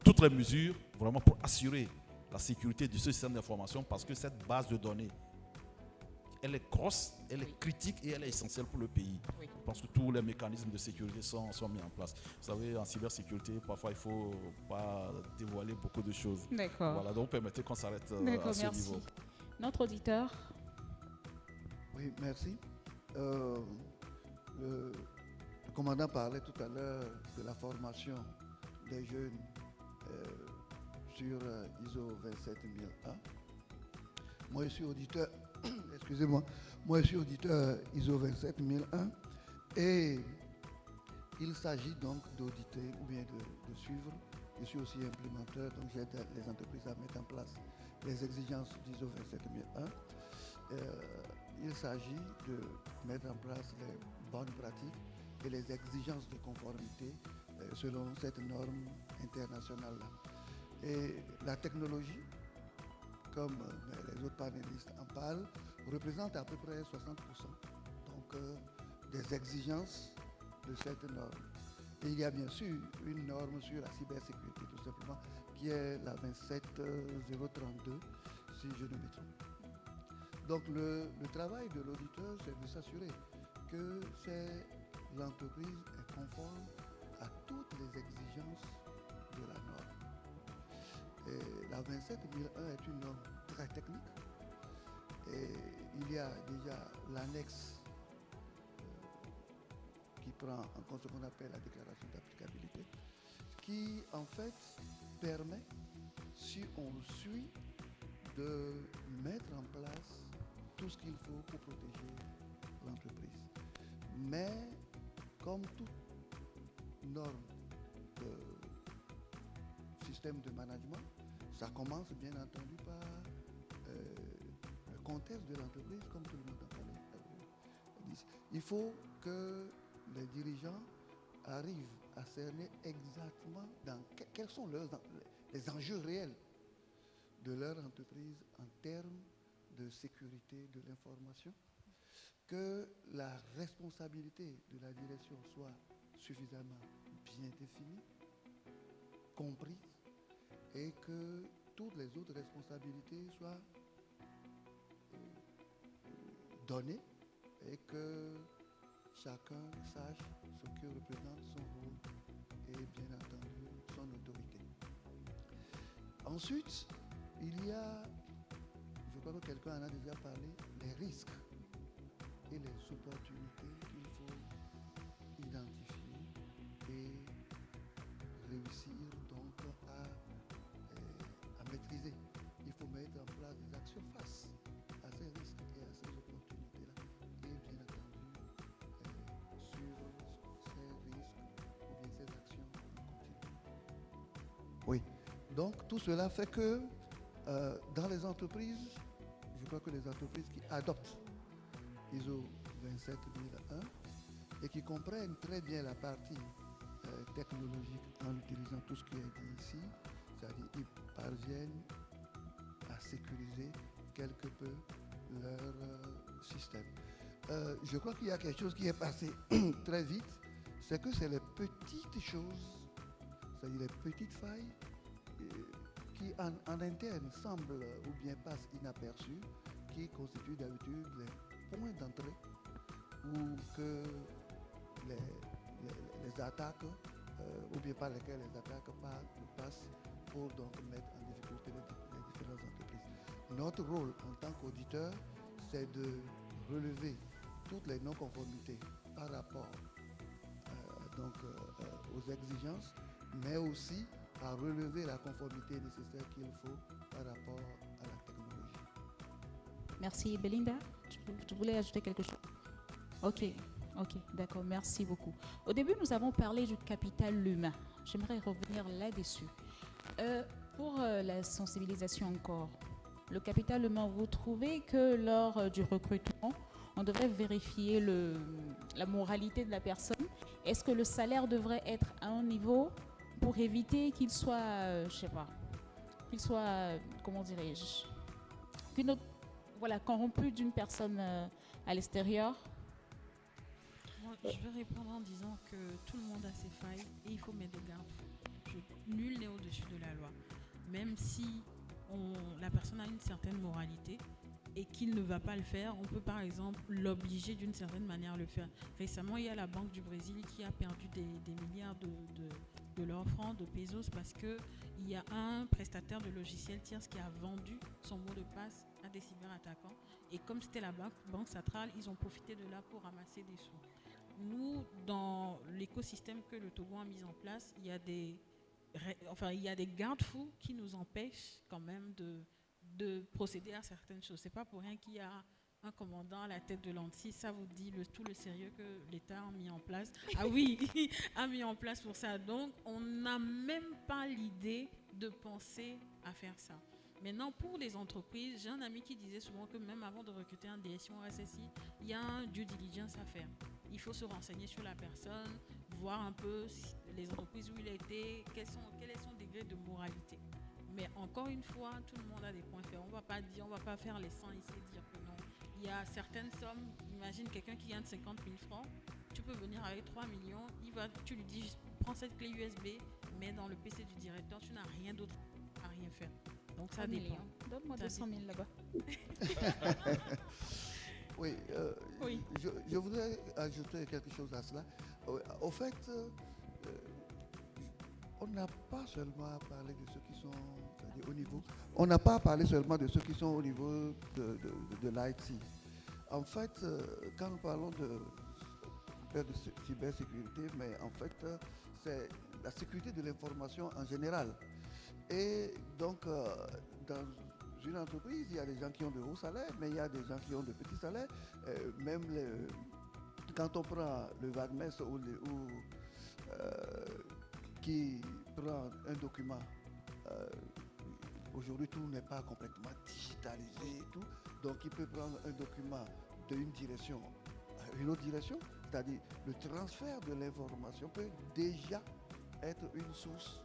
toutes les mesures, vraiment pour assurer la sécurité de ce système d'information, parce que cette base de données, elle est grosse, elle est critique et elle est essentielle pour le pays. Oui. Je pense que tous les mécanismes de sécurité sont mis en place. Vous savez, en cybersécurité, parfois, il ne faut pas dévoiler beaucoup de choses. D'accord. Voilà, donc permettez qu'on s'arrête D'accord, à ce merci. niveau. Notre auditeur. Oui, merci. Le commandant parlait tout à l'heure de la formation des jeunes sur ISO 27001. Moi, je suis auditeur, excusez-moi, moi, je suis auditeur ISO 27001 et il s'agit donc d'auditer ou bien de suivre. Je suis aussi implémenteur, donc j'aide les entreprises à mettre en place les exigences d'ISO 27001. Il s'agit de mettre en place les bonnes pratiques et les exigences de conformité selon cette norme internationale-là. Et la technologie, comme les autres panélistes en parlent, représente à peu près 60% donc, des exigences de cette norme. Et il y a bien sûr une norme sur la cybersécurité, tout simplement, qui est la 27032, si je ne me trompe. Donc le travail de l'auditeur, c'est de s'assurer que l'entreprise est conforme à toutes les exigences de la norme. Et la 27001 est une norme très technique. Et il y a déjà l'annexe qui prend en compte ce qu'on appelle la déclaration d'applicabilité, qui en fait permet, si on suit, de mettre en place tout ce qu'il faut pour protéger l'entreprise. Mais comme toute norme de système de management, ça commence bien entendu par le contexte de l'entreprise, comme tout le monde en parlait. Il faut que les dirigeants arrivent à cerner exactement quels sont les enjeux réels de leur entreprise en termes de sécurité de l'information, que la responsabilité de la direction soit suffisamment bien définie, comprise, et que toutes les autres responsabilités soient données et que chacun sache ce que représente son rôle et bien entendu son autorité. Ensuite, il y a, je crois que quelqu'un en a déjà parlé, les risques et les opportunités qu'il faut identifier et réussir donc à maîtriser. Il faut mettre en place des actions face à ces risques et à ces opportunités-là et bien entendu suivre ces risques ou bien ces actions en continu. Oui, donc tout cela fait que dans les entreprises, je crois que les entreprises qui adoptent ISO 27001 et qui comprennent très bien la partie technologique en utilisant tout ce qui est dit ici, c'est-à-dire qu'ils parviennent à sécuriser quelque peu leur système. Je crois qu'il y a quelque chose qui est passé très vite, c'est que c'est les petites choses, c'est-à-dire les petites failles qui en interne semblent ou bien passent inaperçues, qui constituent d'habitude les points d'entrée où que les attaques, ou bien par lesquelles les attaques passent pour donc mettre en difficulté les différentes entreprises. Notre rôle en tant qu'auditeur, c'est de relever toutes les non-conformités par rapport aux exigences, mais aussi à relever la conformité nécessaire qu'il faut par rapport à la technologie. Merci. Belinda, tu voulais ajouter quelque chose? Ok, d'accord, merci beaucoup. Au début, nous avons parlé du capital humain. J'aimerais revenir là-dessus. Pour la sensibilisation encore, le capital humain, vous trouvez que lors du recrutement, on devrait vérifier la moralité de la personne? Est-ce que le salaire devrait être à un niveau pour éviter qu'il soit, comment dirais-je, corrompu d'une personne à l'extérieur? Moi, je vais répondre en disant que tout le monde a ses failles et il faut mettre des garde-fous. Nul n'est au-dessus de la loi. Même si la personne a une certaine moralité et qu'il ne va pas le faire, on peut par exemple l'obliger d'une certaine manière à le faire. Récemment, il y a la Banque du Brésil qui a perdu des milliards de leurs francs, de pesos, parce qu'il y a un prestataire de logiciels tiers qui a vendu son mot de passe à des cyberattaquants. Et comme c'était la banque centrale, ils ont profité de là pour ramasser des sous. Nous, dans l'écosystème que le Togo a mis en place, il y a des garde-fous qui nous empêchent quand même de procéder à certaines choses. C'est pas pour rien qu'il y a un commandant à la tête de l'ANSSI, ça vous dit tout le sérieux que l'État a mis en place. Ah oui, a mis en place pour ça. Donc, on n'a même pas l'idée de penser à faire ça. Maintenant, pour les entreprises, j'ai un ami qui disait souvent que même avant de recruter un DSI ou un SSI, il y a un due diligence à faire. Il faut se renseigner sur la personne, voir un peu les entreprises où il a été, quel est son degré de moralité. Mais encore une fois, tout le monde a des points faibles. On ne va pas faire les 100 ici et dire que non. Il y a certaines sommes, imagine quelqu'un qui gagne 50 000 francs, tu peux venir avec 3 millions, tu lui dis, prends cette clé USB, mets dans le PC du directeur, tu n'as rien d'autre à rien faire. Donc ça dépend. Donne-moi 200 000 là-bas. Oui, Oui. je voudrais ajouter quelque chose à cela. Au fait, on n'a pas seulement parlé de ceux qui sont au niveau. On n'a pas parlé seulement de ceux qui sont au niveau de l'IT. En fait, quand nous parlons de cybersécurité, mais en fait, c'est la sécurité de l'information en général. Et donc, dans une entreprise, il y a des gens qui ont de hauts salaires, mais il y a des gens qui ont de petits salaires. Même quand on prend le wagmestre qui prend un document, aujourd'hui tout n'est pas complètement digitalisé et tout, donc il peut prendre un document d'une direction à une autre direction, c'est-à-dire le transfert de l'information peut déjà être une source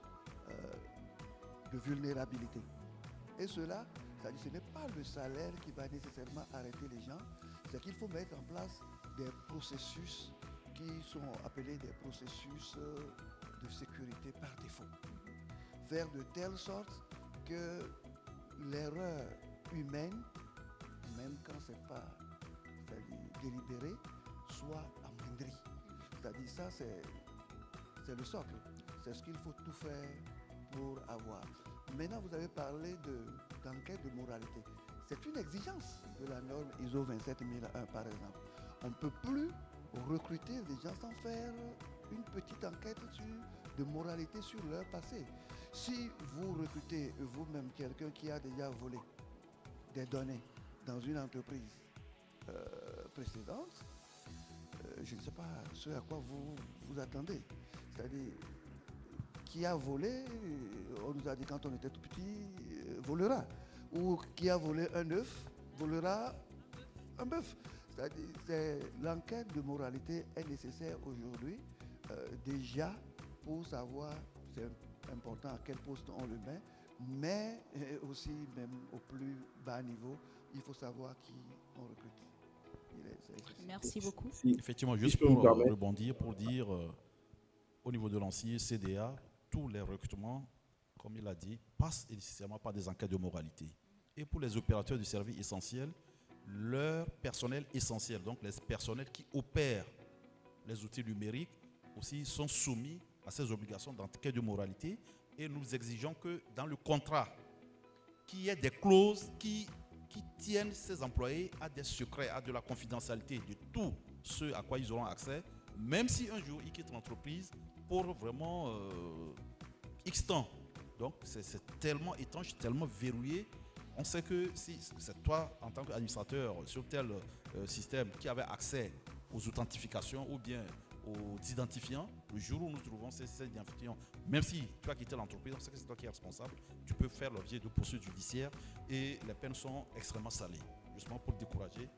de vulnérabilité. Et cela, c'est-à-dire ce n'est pas le salaire qui va nécessairement arrêter les gens, c'est qu'il faut mettre en place des processus qui sont appelés des processus de sécurité par défaut. Faire de telle sorte que l'erreur humaine, même quand ce n'est pas délibéré, soit amoindrie. C'est-à-dire ça, c'est le socle. C'est ce qu'il faut tout faire pour avoir. Maintenant, vous avez parlé d'enquête de moralité. C'est une exigence de la norme ISO 27001, par exemple. On ne peut plus recruter des gens sans faire une petite enquête de moralité sur leur passé. Si vous recrutez vous-même quelqu'un qui a déjà volé des données dans une entreprise précédente, je ne sais pas ce à quoi vous vous attendez. C'est-à-dire, qui a volé, on nous a dit quand on était tout petit, volera. Ou qui a volé un œuf, volera un bœuf. C'est-à-dire, l'enquête de moralité est nécessaire aujourd'hui, déjà pour savoir, c'est important à quel poste on le met, mais aussi même au plus bas niveau, il faut savoir qui on recrute. Merci beaucoup. Effectivement, juste je peux me pour permettre. rebondir, pour dire au niveau de l'ANSSI, CDA, tous les recrutements, comme il a dit, passent nécessairement par des enquêtes de moralité. Et pour les opérateurs du service essentiel, leur personnel essentiel, donc les personnels qui opèrent les outils numériques, aussi sont soumis à ces obligations d'enquête de moralité. Et nous exigeons que dans le contrat, qu'il y ait des clauses qui tiennent ces employés à des secrets, à de la confidentialité de tout ce à quoi ils auront accès, même si un jour ils quittent l'entreprise pour vraiment X temps. Donc c'est tellement étanche, tellement verrouillé. On sait que si c'est toi, en tant qu'administrateur sur tel système, qui avait accès aux authentifications ou bien aux identifiants, le jour où nous trouvons ces identifiants, même si tu as quitté l'entreprise, on sait que c'est toi qui es responsable, tu peux faire l'objet de poursuites judiciaires et les peines sont extrêmement salées, justement pour décourager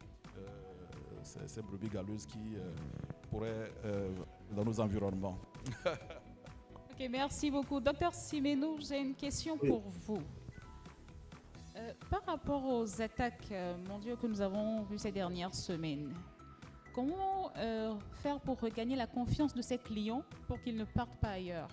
ces brebis galeuses qui pourraient dans nos environnements. Ok, merci beaucoup. Docteur Simenou, j'ai une question pour vous. Par rapport aux attaques mondiales que nous avons vues ces dernières semaines, comment faire pour regagner la confiance de ces clients pour qu'ils ne partent pas ailleurs?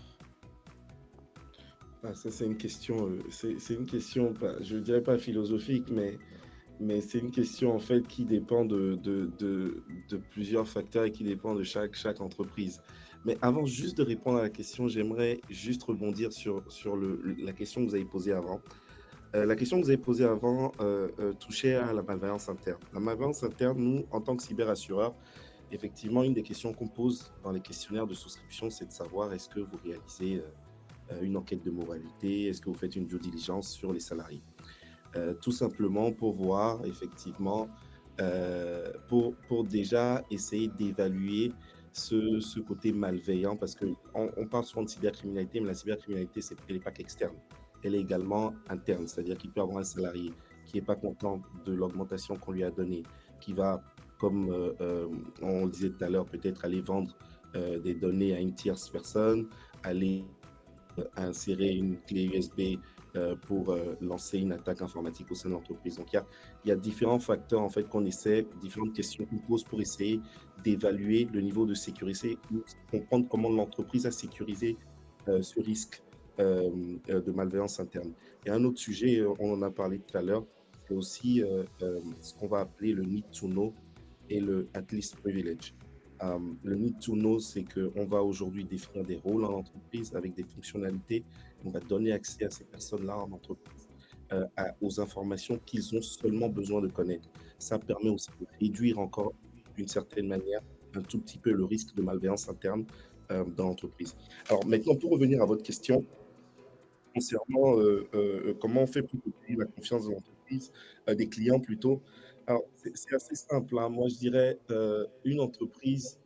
Ça, c'est une question, je ne dirais pas philosophique, mais c'est une question en fait qui dépend de plusieurs facteurs et qui dépend de chaque entreprise. Mais avant juste de répondre à la question, j'aimerais juste rebondir sur la question que vous avez posée avant. La question que vous avez posée avant touchait à la malveillance interne. La malveillance interne, nous, en tant que cyberassureurs, effectivement, une des questions qu'on pose dans les questionnaires de souscription, c'est de savoir est-ce que vous réalisez une enquête de moralité, est-ce que vous faites une due diligence sur les salariés. Tout simplement pour voir effectivement pour déjà essayer d'évaluer ce côté malveillant, parce qu'on on parle souvent de cybercriminalité, mais la cybercriminalité, elle n'est pas qu'externe, elle est également interne, c'est-à-dire qu'il peut y avoir un salarié qui n'est pas content de l'augmentation qu'on lui a donnée, qui va, comme on le disait tout à l'heure, peut-être aller vendre des données à une tierce personne, aller insérer une clé USB pour lancer une attaque informatique au sein de l'entreprise. Donc, il y a différents facteurs en fait qu'on essaie, différentes questions qu'on pose pour essayer d'évaluer le niveau de sécurité, ou comprendre comment l'entreprise a sécurisé ce risque de malveillance interne. Et un autre sujet, on en a parlé tout à l'heure, c'est aussi ce qu'on va appeler le need to know et le at least privilege. Le need to know, c'est qu'on va aujourd'hui définir des rôles en entreprise avec des fonctionnalités. On va donner accès à ces personnes-là en entreprise aux informations qu'ils ont seulement besoin de connaître. Ça permet aussi de réduire encore, d'une certaine manière, un tout petit peu le risque de malveillance interne dans l'entreprise. Alors maintenant, pour revenir à votre question concernant comment on fait pour gagner la confiance de l'entreprise, des clients plutôt. Alors, c'est assez simple, hein. Moi, je dirais une entreprise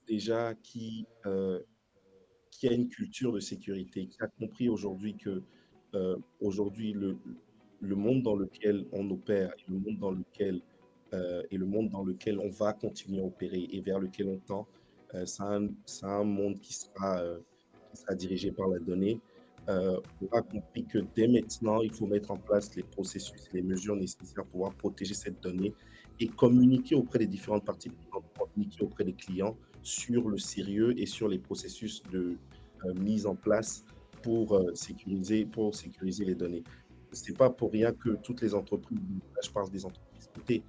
déjà qui a une culture de sécurité, qui a compris aujourd'hui que aujourd'hui le monde dans lequel on opère et le monde dans lequel on va continuer à opérer et vers lequel on tend, c'est un monde qui sera dirigé par la donnée. On a compris que dès maintenant, il faut mettre en place les processus et les mesures nécessaires pour pouvoir protéger cette donnée et communiquer auprès des différentes parties prenantes, communiquer auprès des clients sur le sérieux et sur les processus de mise en place pour sécuriser les données. C'est pas pour rien que toutes les entreprises, là je parle des entreprises cotées,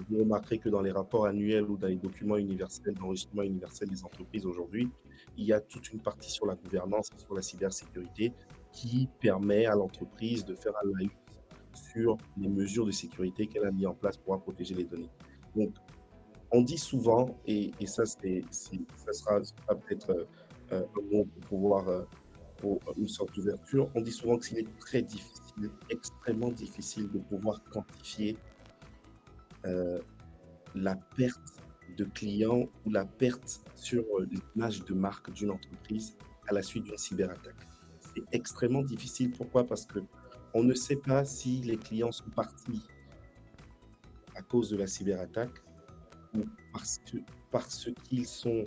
vous remarquerez que dans les rapports annuels ou dans les documents universels, d'enregistrement universel des entreprises aujourd'hui, il y a toute une partie sur la gouvernance et sur la cybersécurité qui permet à l'entreprise de faire un laïus sur les mesures de sécurité qu'elle a mis en place pour protéger les données. Donc, on dit souvent, et ça, ça sera peut-être un mot pour pouvoir, pour une sorte d'ouverture, on dit souvent qu'il est très difficile, extrêmement difficile de pouvoir quantifier euh, la perte de clients ou la perte sur l'image de marque d'une entreprise à la suite d'une cyberattaque. C'est extrêmement difficile. Pourquoi? Parce que on ne sait pas si les clients sont partis à cause de la cyberattaque ou parce que parce qu'ils sont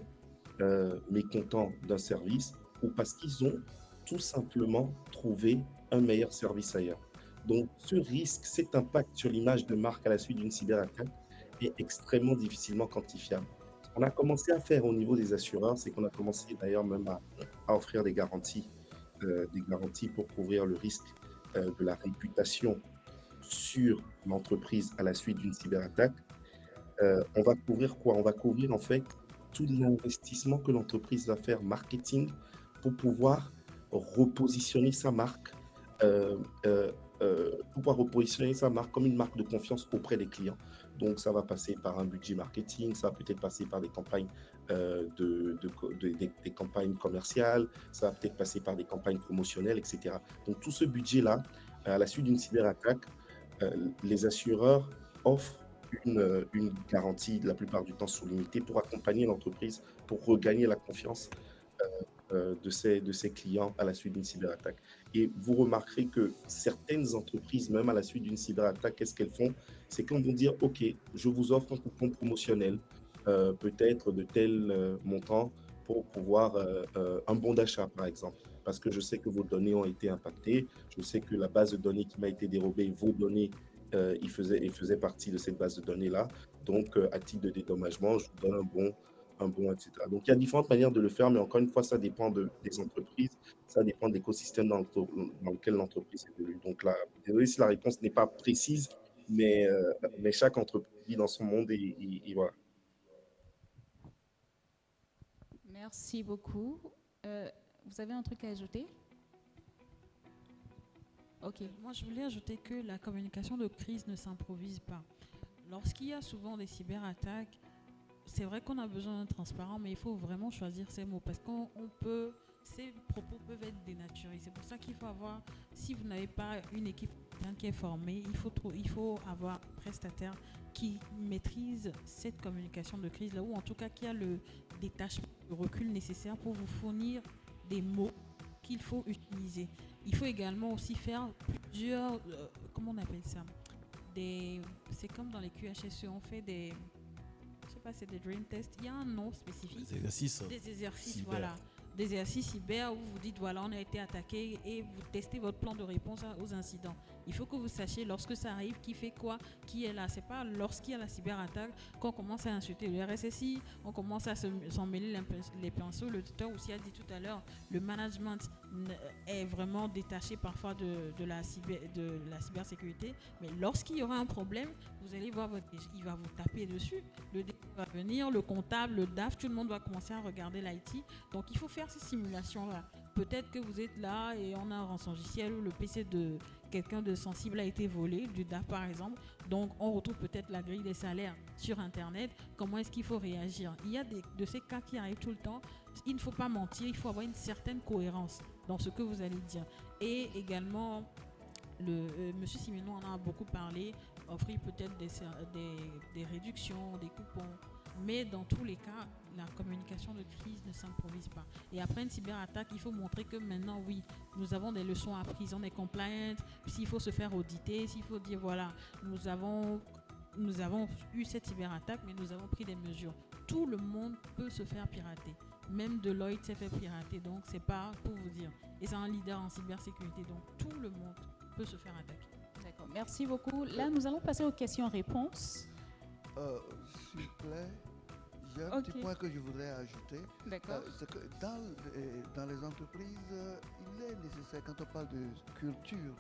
mécontents d'un service ou parce qu'ils ont tout simplement trouvé un meilleur service ailleurs. Donc, ce risque, cet impact sur l'image de marque à la suite d'une cyberattaque est extrêmement difficilement quantifiable. Ce qu'on a commencé à faire au niveau des assureurs, c'est qu'on a commencé d'ailleurs même à offrir des garanties pour couvrir le risque de la réputation sur l'entreprise à la suite d'une cyberattaque. On va couvrir quoi? On va couvrir en fait tout l'investissement que l'entreprise va faire marketing pour pouvoir repositionner sa marque, euh, euh, comme une marque de confiance auprès des clients. Donc, ça va passer par un budget marketing, ça va peut-être passer par des campagnes, des campagnes commerciales, ça va peut-être passer par des campagnes promotionnelles, etc. Donc, tout ce budget-là, à la suite d'une cyberattaque, les assureurs offrent une garantie, la plupart du temps sous limitée, pour accompagner l'entreprise, pour regagner la confiance de ses clients à la suite d'une cyberattaque. Et vous remarquerez que certaines entreprises, même à la suite d'une cyberattaque, qu'est-ce qu'elles font? C'est qu'elles vont dire, OK, je vous offre un coupon promotionnel, peut-être de tel montant, pour pouvoir, un bon d'achat, par exemple. Parce que je sais que vos données ont été impactées, je sais que la base de données qui m'a été dérobée, vos données, il faisait partie de cette base de données-là. Donc, à titre de dédommagement, je vous donne un bon, etc. Donc, il y a différentes manières de le faire, mais encore une fois, ça dépend des entreprises, ça dépend de l'écosystème dans lequel l'entreprise évolue. Donc, là, désolé si la réponse n'est pas précise, mais chaque entreprise vit dans son monde et voilà. Merci beaucoup. Euh, Vous avez un truc à ajouter? Ok. Moi, je voulais ajouter que la communication de crise ne s'improvise pas. Lorsqu'il y a souvent des cyberattaques, c'est vrai qu'on a besoin d'un transparent, mais il faut vraiment choisir ses mots parce ces propos peuvent être dénaturés. C'est pour ça qu'il faut avoir, si vous n'avez pas une équipe bien qui est formée, il faut avoir prestataire qui maîtrise cette communication de crise là, ou en tout cas qui a le détachement, le recul nécessaire pour vous fournir des mots qu'il faut utiliser. Il faut également aussi faire plusieurs, comment on appelle ça, c'est comme dans les QHSE, on fait des, je sais pas, c'est des dream tests, il y a un nom spécifique. Des exercices, cyber. voilà. Des exercices cyber où vous dites, voilà, on a été attaqué et vous testez votre plan de réponse aux incidents. Il faut que vous sachiez lorsque ça arrive, qui fait quoi, qui est là. C'est pas lorsqu'il y a la cyberattaque qu'on commence à insulter le RSSI, on commence à s'en mêler les pinceaux. Le tuteur aussi a dit tout à l'heure, le management est vraiment détaché parfois de la cybersécurité. Mais lorsqu'il y aura un problème, vous allez voir, il va vous taper dessus. Le DG va venir, le comptable, le DAF, tout le monde va commencer à regarder l'IT. Donc il faut faire ces simulations-là. Peut-être que vous êtes là et on a un rançongiciel où le PC de quelqu'un de sensible a été volé, du DAF par exemple. Donc on retrouve peut-être la grille des salaires sur Internet. Comment est-ce qu'il faut réagir? Il y a de ces cas qui arrivent tout le temps. Il ne faut pas mentir, il faut avoir une certaine cohérence dans ce que vous allez dire. Et également, Monsieur Simenon en a beaucoup parlé, offrir peut-être des réductions, des coupons. Mais dans tous les cas, la communication de crise ne s'improvise pas. Et après une cyberattaque, il faut montrer que maintenant, oui, nous avons des leçons apprises, on est compliant. S'il faut se faire auditer, s'il faut dire, voilà, nous avons eu cette cyberattaque, mais nous avons pris des mesures. Tout le monde peut se faire pirater. Même Deloitte s'est fait pirater, donc c'est pas pour vous dire. Et c'est un leader en cybersécurité, donc tout le monde peut se faire attaquer. D'accord, merci beaucoup. Là, nous allons passer aux questions-réponses. S'il vous plaît, j'ai un petit point que je voudrais ajouter. D'accord. C'est que dans les entreprises, il est nécessaire, quand on parle de culture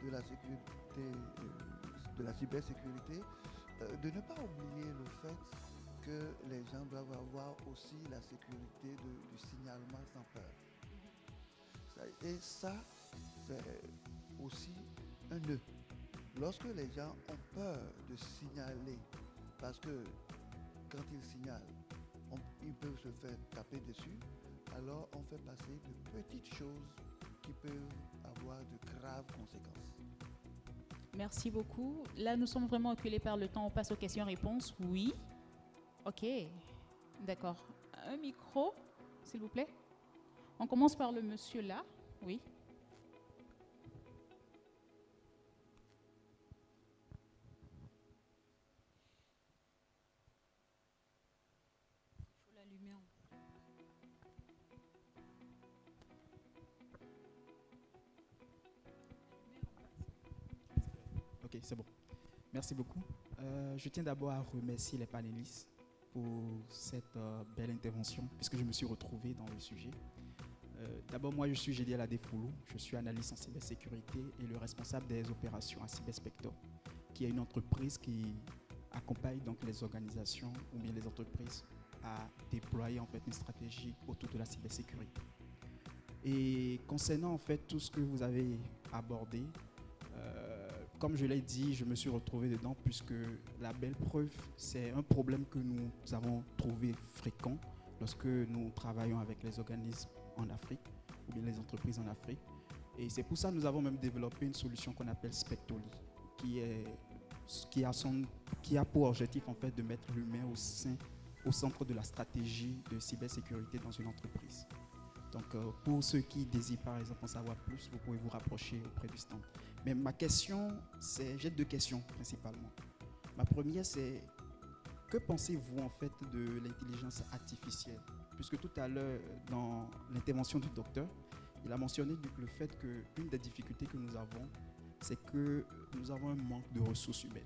de la sécurité, de la cybersécurité, de ne pas oublier le fait que les gens doivent avoir aussi la sécurité du signalement sans peur. Et ça, c'est aussi un nœud. Lorsque les gens ont peur de signaler, parce que quand ils signalent, ils peuvent se faire taper dessus, alors on fait passer de petites choses qui peuvent avoir de graves conséquences. Merci beaucoup. Là, nous sommes vraiment acculés par le temps. On passe aux questions-réponses. Oui. Ok. D'accord. Un micro, s'il vous plaît. On commence par le monsieur là. Oui. Il faut l'allumer. Ok, c'est bon. Merci beaucoup. Je tiens d'abord à remercier les panélistes pour cette belle intervention, puisque je me suis retrouvé dans le sujet. D'abord, moi, je suis Gédiel Adefoulou, je suis analyste en cybersécurité et le responsable des opérations à Cyberspector, qui est une entreprise qui accompagne donc les organisations ou bien les entreprises à déployer en fait une stratégie autour de la cybersécurité. Et concernant en fait tout ce que vous avez abordé, comme je l'ai dit, je me suis retrouvé dedans puisque la belle preuve, c'est un problème que nous avons trouvé fréquent lorsque nous travaillons avec les organismes en Afrique ou bien les entreprises en Afrique. Et c'est pour ça que nous avons même développé une solution qu'on appelle Spectoli, qui a pour objectif en fait de mettre l'humain au centre de la stratégie de cybersécurité dans une entreprise. Donc pour ceux qui désirent par exemple en savoir plus, vous pouvez vous rapprocher auprès du stand. Mais ma question, j'ai deux questions principalement. Ma première, c'est que pensez-vous en fait de l'intelligence artificielle? Puisque tout à l'heure, dans l'intervention du docteur, il a mentionné le fait qu'une des difficultés que nous avons, c'est que nous avons un manque de ressources humaines.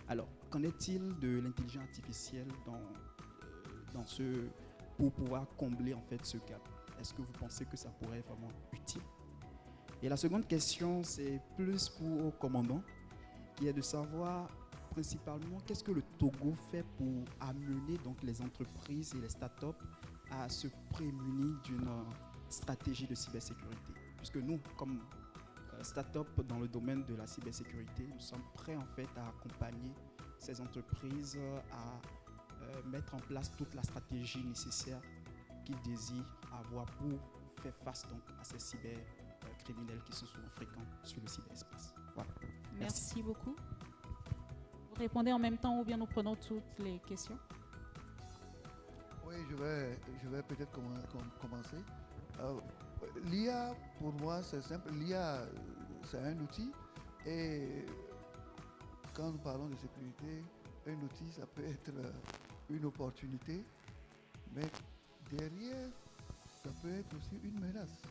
Alors, qu'en est-il de l'intelligence artificielle pour pouvoir combler en fait ce gap? Est-ce que vous pensez que ça pourrait être vraiment utile? Et la seconde question, c'est plus pour au commandant, qui est de savoir principalement qu'est-ce que le Togo fait pour amener donc les entreprises et les startups à se prémunir d'une stratégie de cybersécurité. Puisque nous, comme startup dans le domaine de la cybersécurité, nous sommes prêts en fait à accompagner ces entreprises à mettre en place toute la stratégie nécessaire qu'ils désirent avoir pour faire face donc à ces cybercriminels qui sont souvent fréquents sur le cyberespace. Voilà. Merci beaucoup. répondez en même temps ou bien nous prenons toutes les questions? Oui, je vais peut-être commencer. L'IA, pour moi, c'est simple. L'IA, c'est un outil. Et quand nous parlons de sécurité, un outil, ça peut être une opportunité. Mais derrière, ça peut être aussi une menace.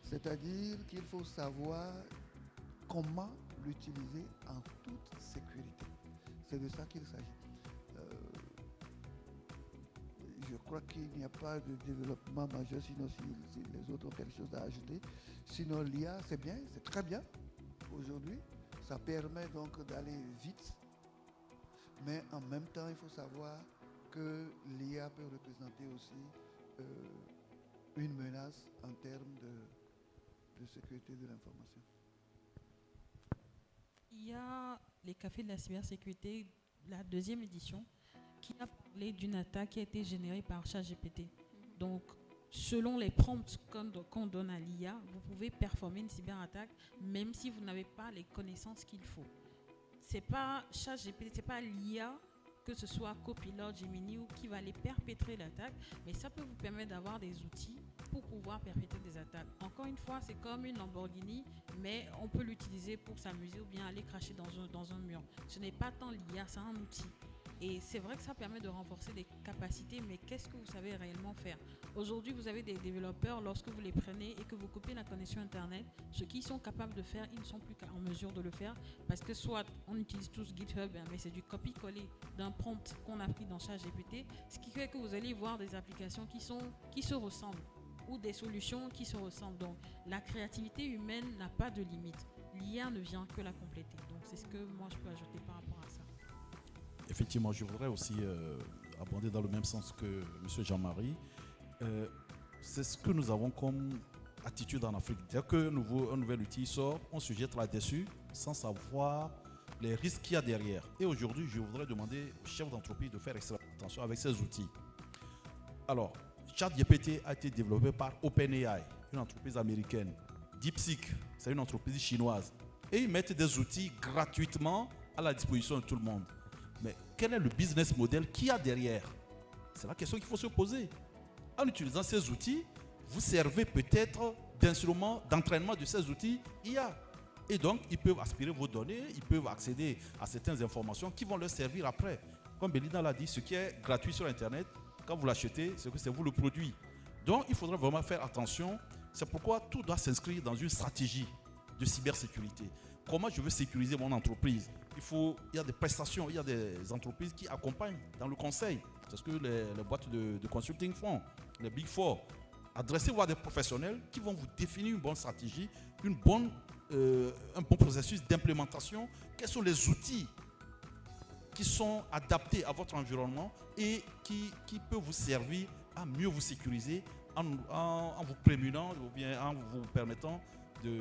C'est-à-dire qu'il faut savoir comment l'utiliser en toute sécurité. C'est de ça qu'il s'agit. Je crois qu'il n'y a pas de développement majeur, sinon si les autres ont quelque chose à ajouter. Sinon, l'IA, c'est bien, c'est très bien aujourd'hui. Ça permet donc d'aller vite. Mais en même temps, il faut savoir que l'IA peut représenter aussi une menace en termes de sécurité de l'information. Il y a les cafés de la cybersécurité, la deuxième édition, qui a parlé d'une attaque qui a été générée par ChatGPT. Donc, selon les prompts qu'on donne à l'IA, vous pouvez performer une cyberattaque même si vous n'avez pas les connaissances qu'il faut. C'est pas ChatGPT, c'est pas l'IA, que ce soit Copilot, Gemini ou qui va aller perpétrer l'attaque, mais ça peut vous permettre d'avoir des outils pour pouvoir perpétrer des attaques. Encore une fois, c'est comme une Lamborghini, mais on peut l'utiliser pour s'amuser ou bien aller cracher dans un mur. Ce n'est pas tant l'IA, c'est un outil. Et c'est vrai que ça permet de renforcer des capacités, mais qu'est-ce que vous savez réellement faire? Aujourd'hui, vous avez des développeurs, lorsque vous les prenez et que vous copiez la connexion Internet, ce qu'ils sont capables de faire, ils ne sont plus en mesure de le faire parce que soit on utilise tous GitHub, mais c'est du copier-coller d'un prompt qu'on a pris dans ChatGPT, ce qui fait que vous allez voir des applications qui se ressemblent ou des solutions qui se ressemblent. Donc, la créativité humaine n'a pas de limite. L'IA ne vient que la compléter. Donc, c'est ce que moi, je peux ajouter par rapport à ça. Effectivement, je voudrais aussi abonder dans le même sens que M. Jean-Marie. C'est ce que nous avons comme attitude en Afrique. Dès qu'un nouvel outil sort, on se jette là-dessus sans savoir les risques qu'il y a derrière. Et aujourd'hui, je voudrais demander aux chefs d'entreprise de faire extrêmement attention avec ces outils. Alors, ChatGPT a été développé par OpenAI, une entreprise américaine. DeepSeek, c'est une entreprise chinoise. Et ils mettent des outils gratuitement à la disposition de tout le monde. Mais quel est le business model qu'il y a derrière? C'est la question qu'il faut se poser. En utilisant ces outils, vous servez peut-être d'instrument d'entraînement de ces outils IA. Et donc, ils peuvent aspirer vos données, ils peuvent accéder à certaines informations qui vont leur servir après. Comme Belinda l'a dit, ce qui est gratuit sur Internet, quand vous l'achetez, c'est que c'est vous le produit. Donc, il faudra vraiment faire attention. C'est pourquoi tout doit s'inscrire dans une stratégie de cybersécurité. Comment je veux sécuriser mon entreprise? Il y a des prestations, il y a des entreprises qui accompagnent dans le conseil. C'est ce que les boîtes de consulting font, les Big Four. Adressez-vous à des professionnels qui vont vous définir une bonne stratégie, un bon processus d'implémentation. Quels sont les outils qui sont adaptés à votre environnement et qui peuvent vous servir à mieux vous sécuriser en vous prémunant ou bien en vous permettant de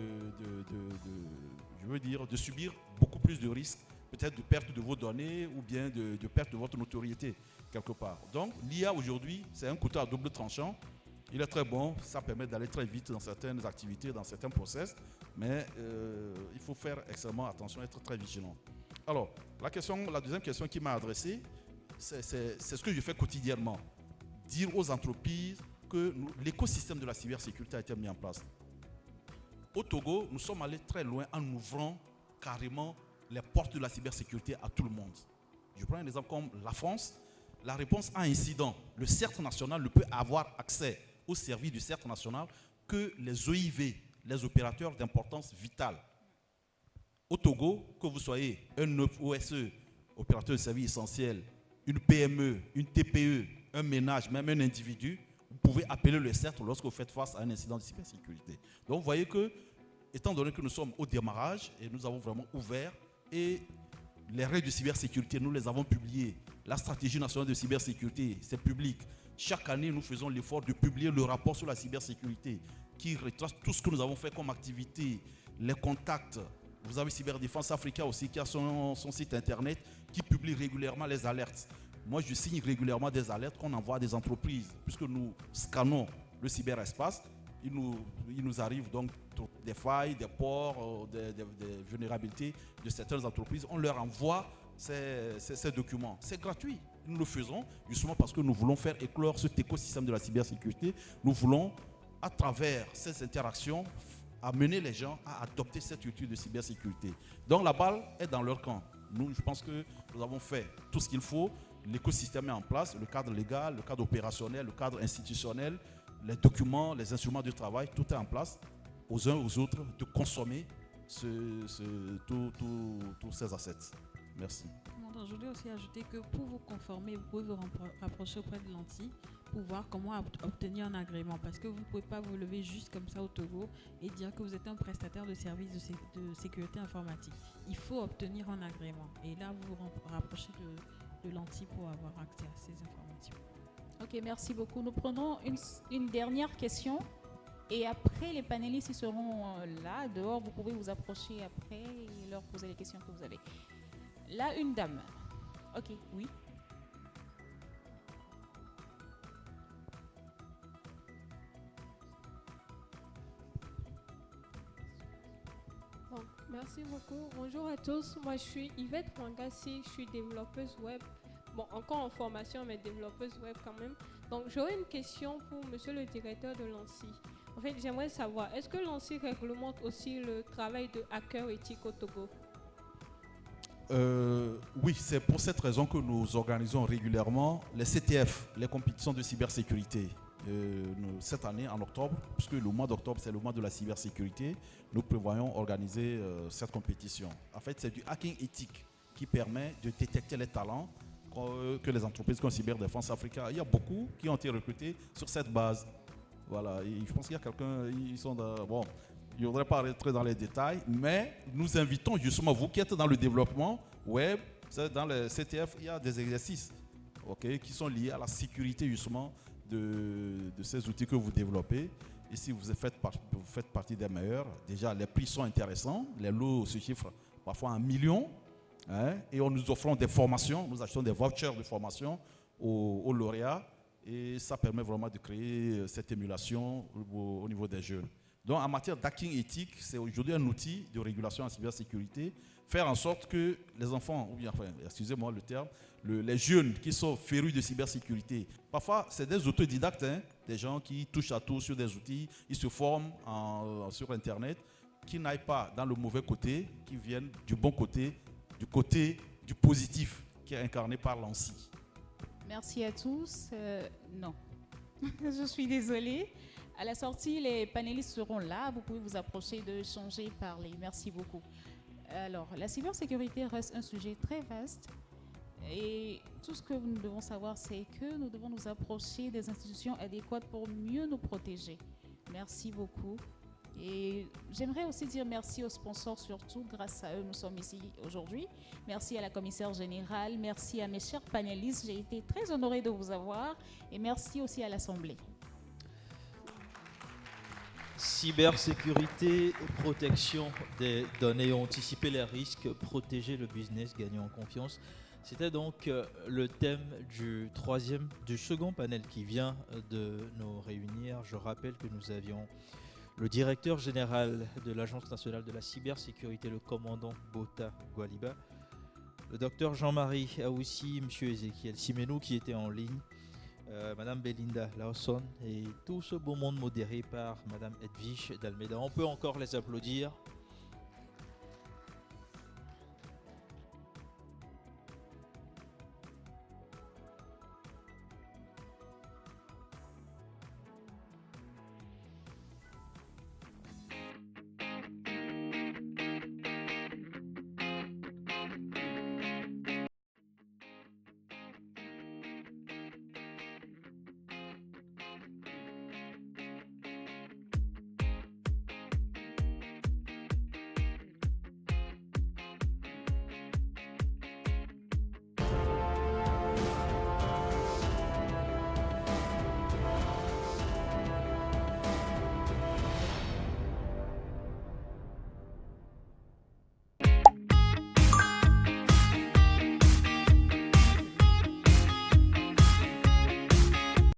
subir beaucoup plus de risques, peut-être de perte de vos données ou bien de perte de votre notoriété quelque part. Donc l'IA aujourd'hui, c'est un couteau à double tranchant. Il est très bon, ça permet d'aller très vite dans certaines activités, dans certains process, mais il faut faire extrêmement attention, être très vigilant. Alors, la deuxième question qui m'a adressée, c'est ce que je fais quotidiennement. Dire aux entreprises que l'écosystème de la cybersécurité a été mis en place. Au Togo, nous sommes allés très loin en ouvrant carrément les portes de la cybersécurité à tout le monde. Je prends un exemple comme la France. La réponse à incident, le CERT national ne peut avoir accès au service du CERT national que les OIV, les opérateurs d'importance vitale. Au Togo, que vous soyez un OSE, opérateur de service essentiel, une PME, une TPE, un ménage, même un individu, vous pouvez appeler le CERT lorsque vous faites face à un incident de cybersécurité. Donc vous voyez que, étant donné que nous sommes au démarrage et nous avons vraiment ouvert, et les règles de cybersécurité, nous les avons publiées. La stratégie nationale de cybersécurité, c'est public. Chaque année, nous faisons l'effort de publier le rapport sur la cybersécurité qui retrace tout ce que nous avons fait comme activité, les contacts. Vous avez Cyberdéfense Africa aussi qui a son site internet qui publie régulièrement les alertes. Moi, je signe régulièrement des alertes qu'on envoie à des entreprises puisque nous scannons le cyberespace. Il nous arrive donc des failles, des ports, des vulnérabilités de certaines entreprises. On leur envoie ces documents. C'est gratuit. Nous le faisons justement parce que nous voulons faire éclore cet écosystème de la cybersécurité. Nous voulons, à travers ces interactions, amener les gens à adopter cette culture de cybersécurité. Donc la balle est dans leur camp. Nous, je pense que nous avons fait tout ce qu'il faut. L'écosystème est en place, le cadre légal, le cadre opérationnel, le cadre institutionnel, les documents, les instruments de travail, tout est en place. Aux uns aux autres de consommer tous ces assets. Merci. Je voulais aussi ajouter que pour vous conformer, vous pouvez vous rapprocher auprès de l'ANTI pour voir comment obtenir un agrément. Parce que vous ne pouvez pas vous lever juste comme ça au Togo et dire que vous êtes un prestataire de services de sécurité informatique. Il faut obtenir un agrément. Et là, vous vous rapprochez de l'ANTI pour avoir accès à ces informations. Ok, merci beaucoup. Nous prenons une dernière question. Et après, les panélistes ils seront là, dehors. Vous pouvez vous approcher après et leur poser les questions que vous avez. Là, une dame. Ok, oui. Bon, merci beaucoup. Bonjour à tous. Moi, je suis Yvette Mwangassi. Je suis développeuse web. Bon, encore en formation, mais développeuse web quand même. Donc, j'aurais une question pour monsieur le directeur de l'ANSSI. En fait, j'aimerais savoir, est-ce que l'ANSSI réglemente aussi le travail de hacker éthique au Togo? Oui, c'est pour cette raison que nous organisons régulièrement les CTF, les compétitions de cybersécurité. Cette année, en octobre, puisque le mois d'octobre, c'est le mois de la cybersécurité, nous prévoyons organiser cette compétition. En fait, c'est du hacking éthique qui permet de détecter les talents que les entreprises comme Cyberdéfense Africa. Il y a beaucoup qui ont été recrutés sur cette base. Voilà, et je pense qu'il y a quelqu'un, ils sont dans... Bon, je ne voudrais pas rentrer dans les détails, mais nous invitons justement, vous qui êtes dans le développement web, dans le CTF, il y a des exercices qui sont liés à la sécurité justement de ces outils que vous développez. Et si vous faites partie des meilleurs, déjà les prix sont intéressants, les lots se chiffrent parfois en millions, et nous offrons des formations, nous achetons des vouchers de formation aux lauréats, et ça permet vraiment de créer cette émulation au niveau des jeunes. Donc, en matière d'hacking éthique, c'est aujourd'hui un outil de régulation en cybersécurité. Faire en sorte que les enfants, ou bien, enfin, excusez-moi le terme, les jeunes qui sont férus de cybersécurité, parfois c'est des autodidactes, des gens qui touchent à tout sur des outils, ils se forment sur Internet, qui n'aillent pas dans le mauvais côté, qui viennent du bon côté du positif qui est incarné par l'ANSSI. Merci à tous. Non, je suis désolée. À la sortie, les panélistes seront là. Vous pouvez vous approcher, de changer, parler. Merci beaucoup. Alors, la cybersécurité reste un sujet très vaste. Et tout ce que nous devons savoir, c'est que nous devons nous approcher des institutions adéquates pour mieux nous protéger. Merci beaucoup. Et j'aimerais aussi dire merci aux sponsors, surtout grâce à eux, nous sommes ici aujourd'hui. Merci à la commissaire générale, merci à mes chers panélistes. J'ai été très honorée de vous avoir. Et merci aussi à l'Assemblée. Cybersécurité, protection des données, anticiper les risques, protéger le business, gagner en confiance. C'était donc le thème du second panel qui vient de nous réunir. Je rappelle que nous avions le directeur général de l'Agence nationale de la cybersécurité, le commandant Bota Gwaliba, le docteur Jean-Marie Aoussi, M. Ezekiel Simenou qui était en ligne, Madame Belinda Lawson et tout ce beau monde modéré par Madame Edwige d'Almeida. On peut encore les applaudir.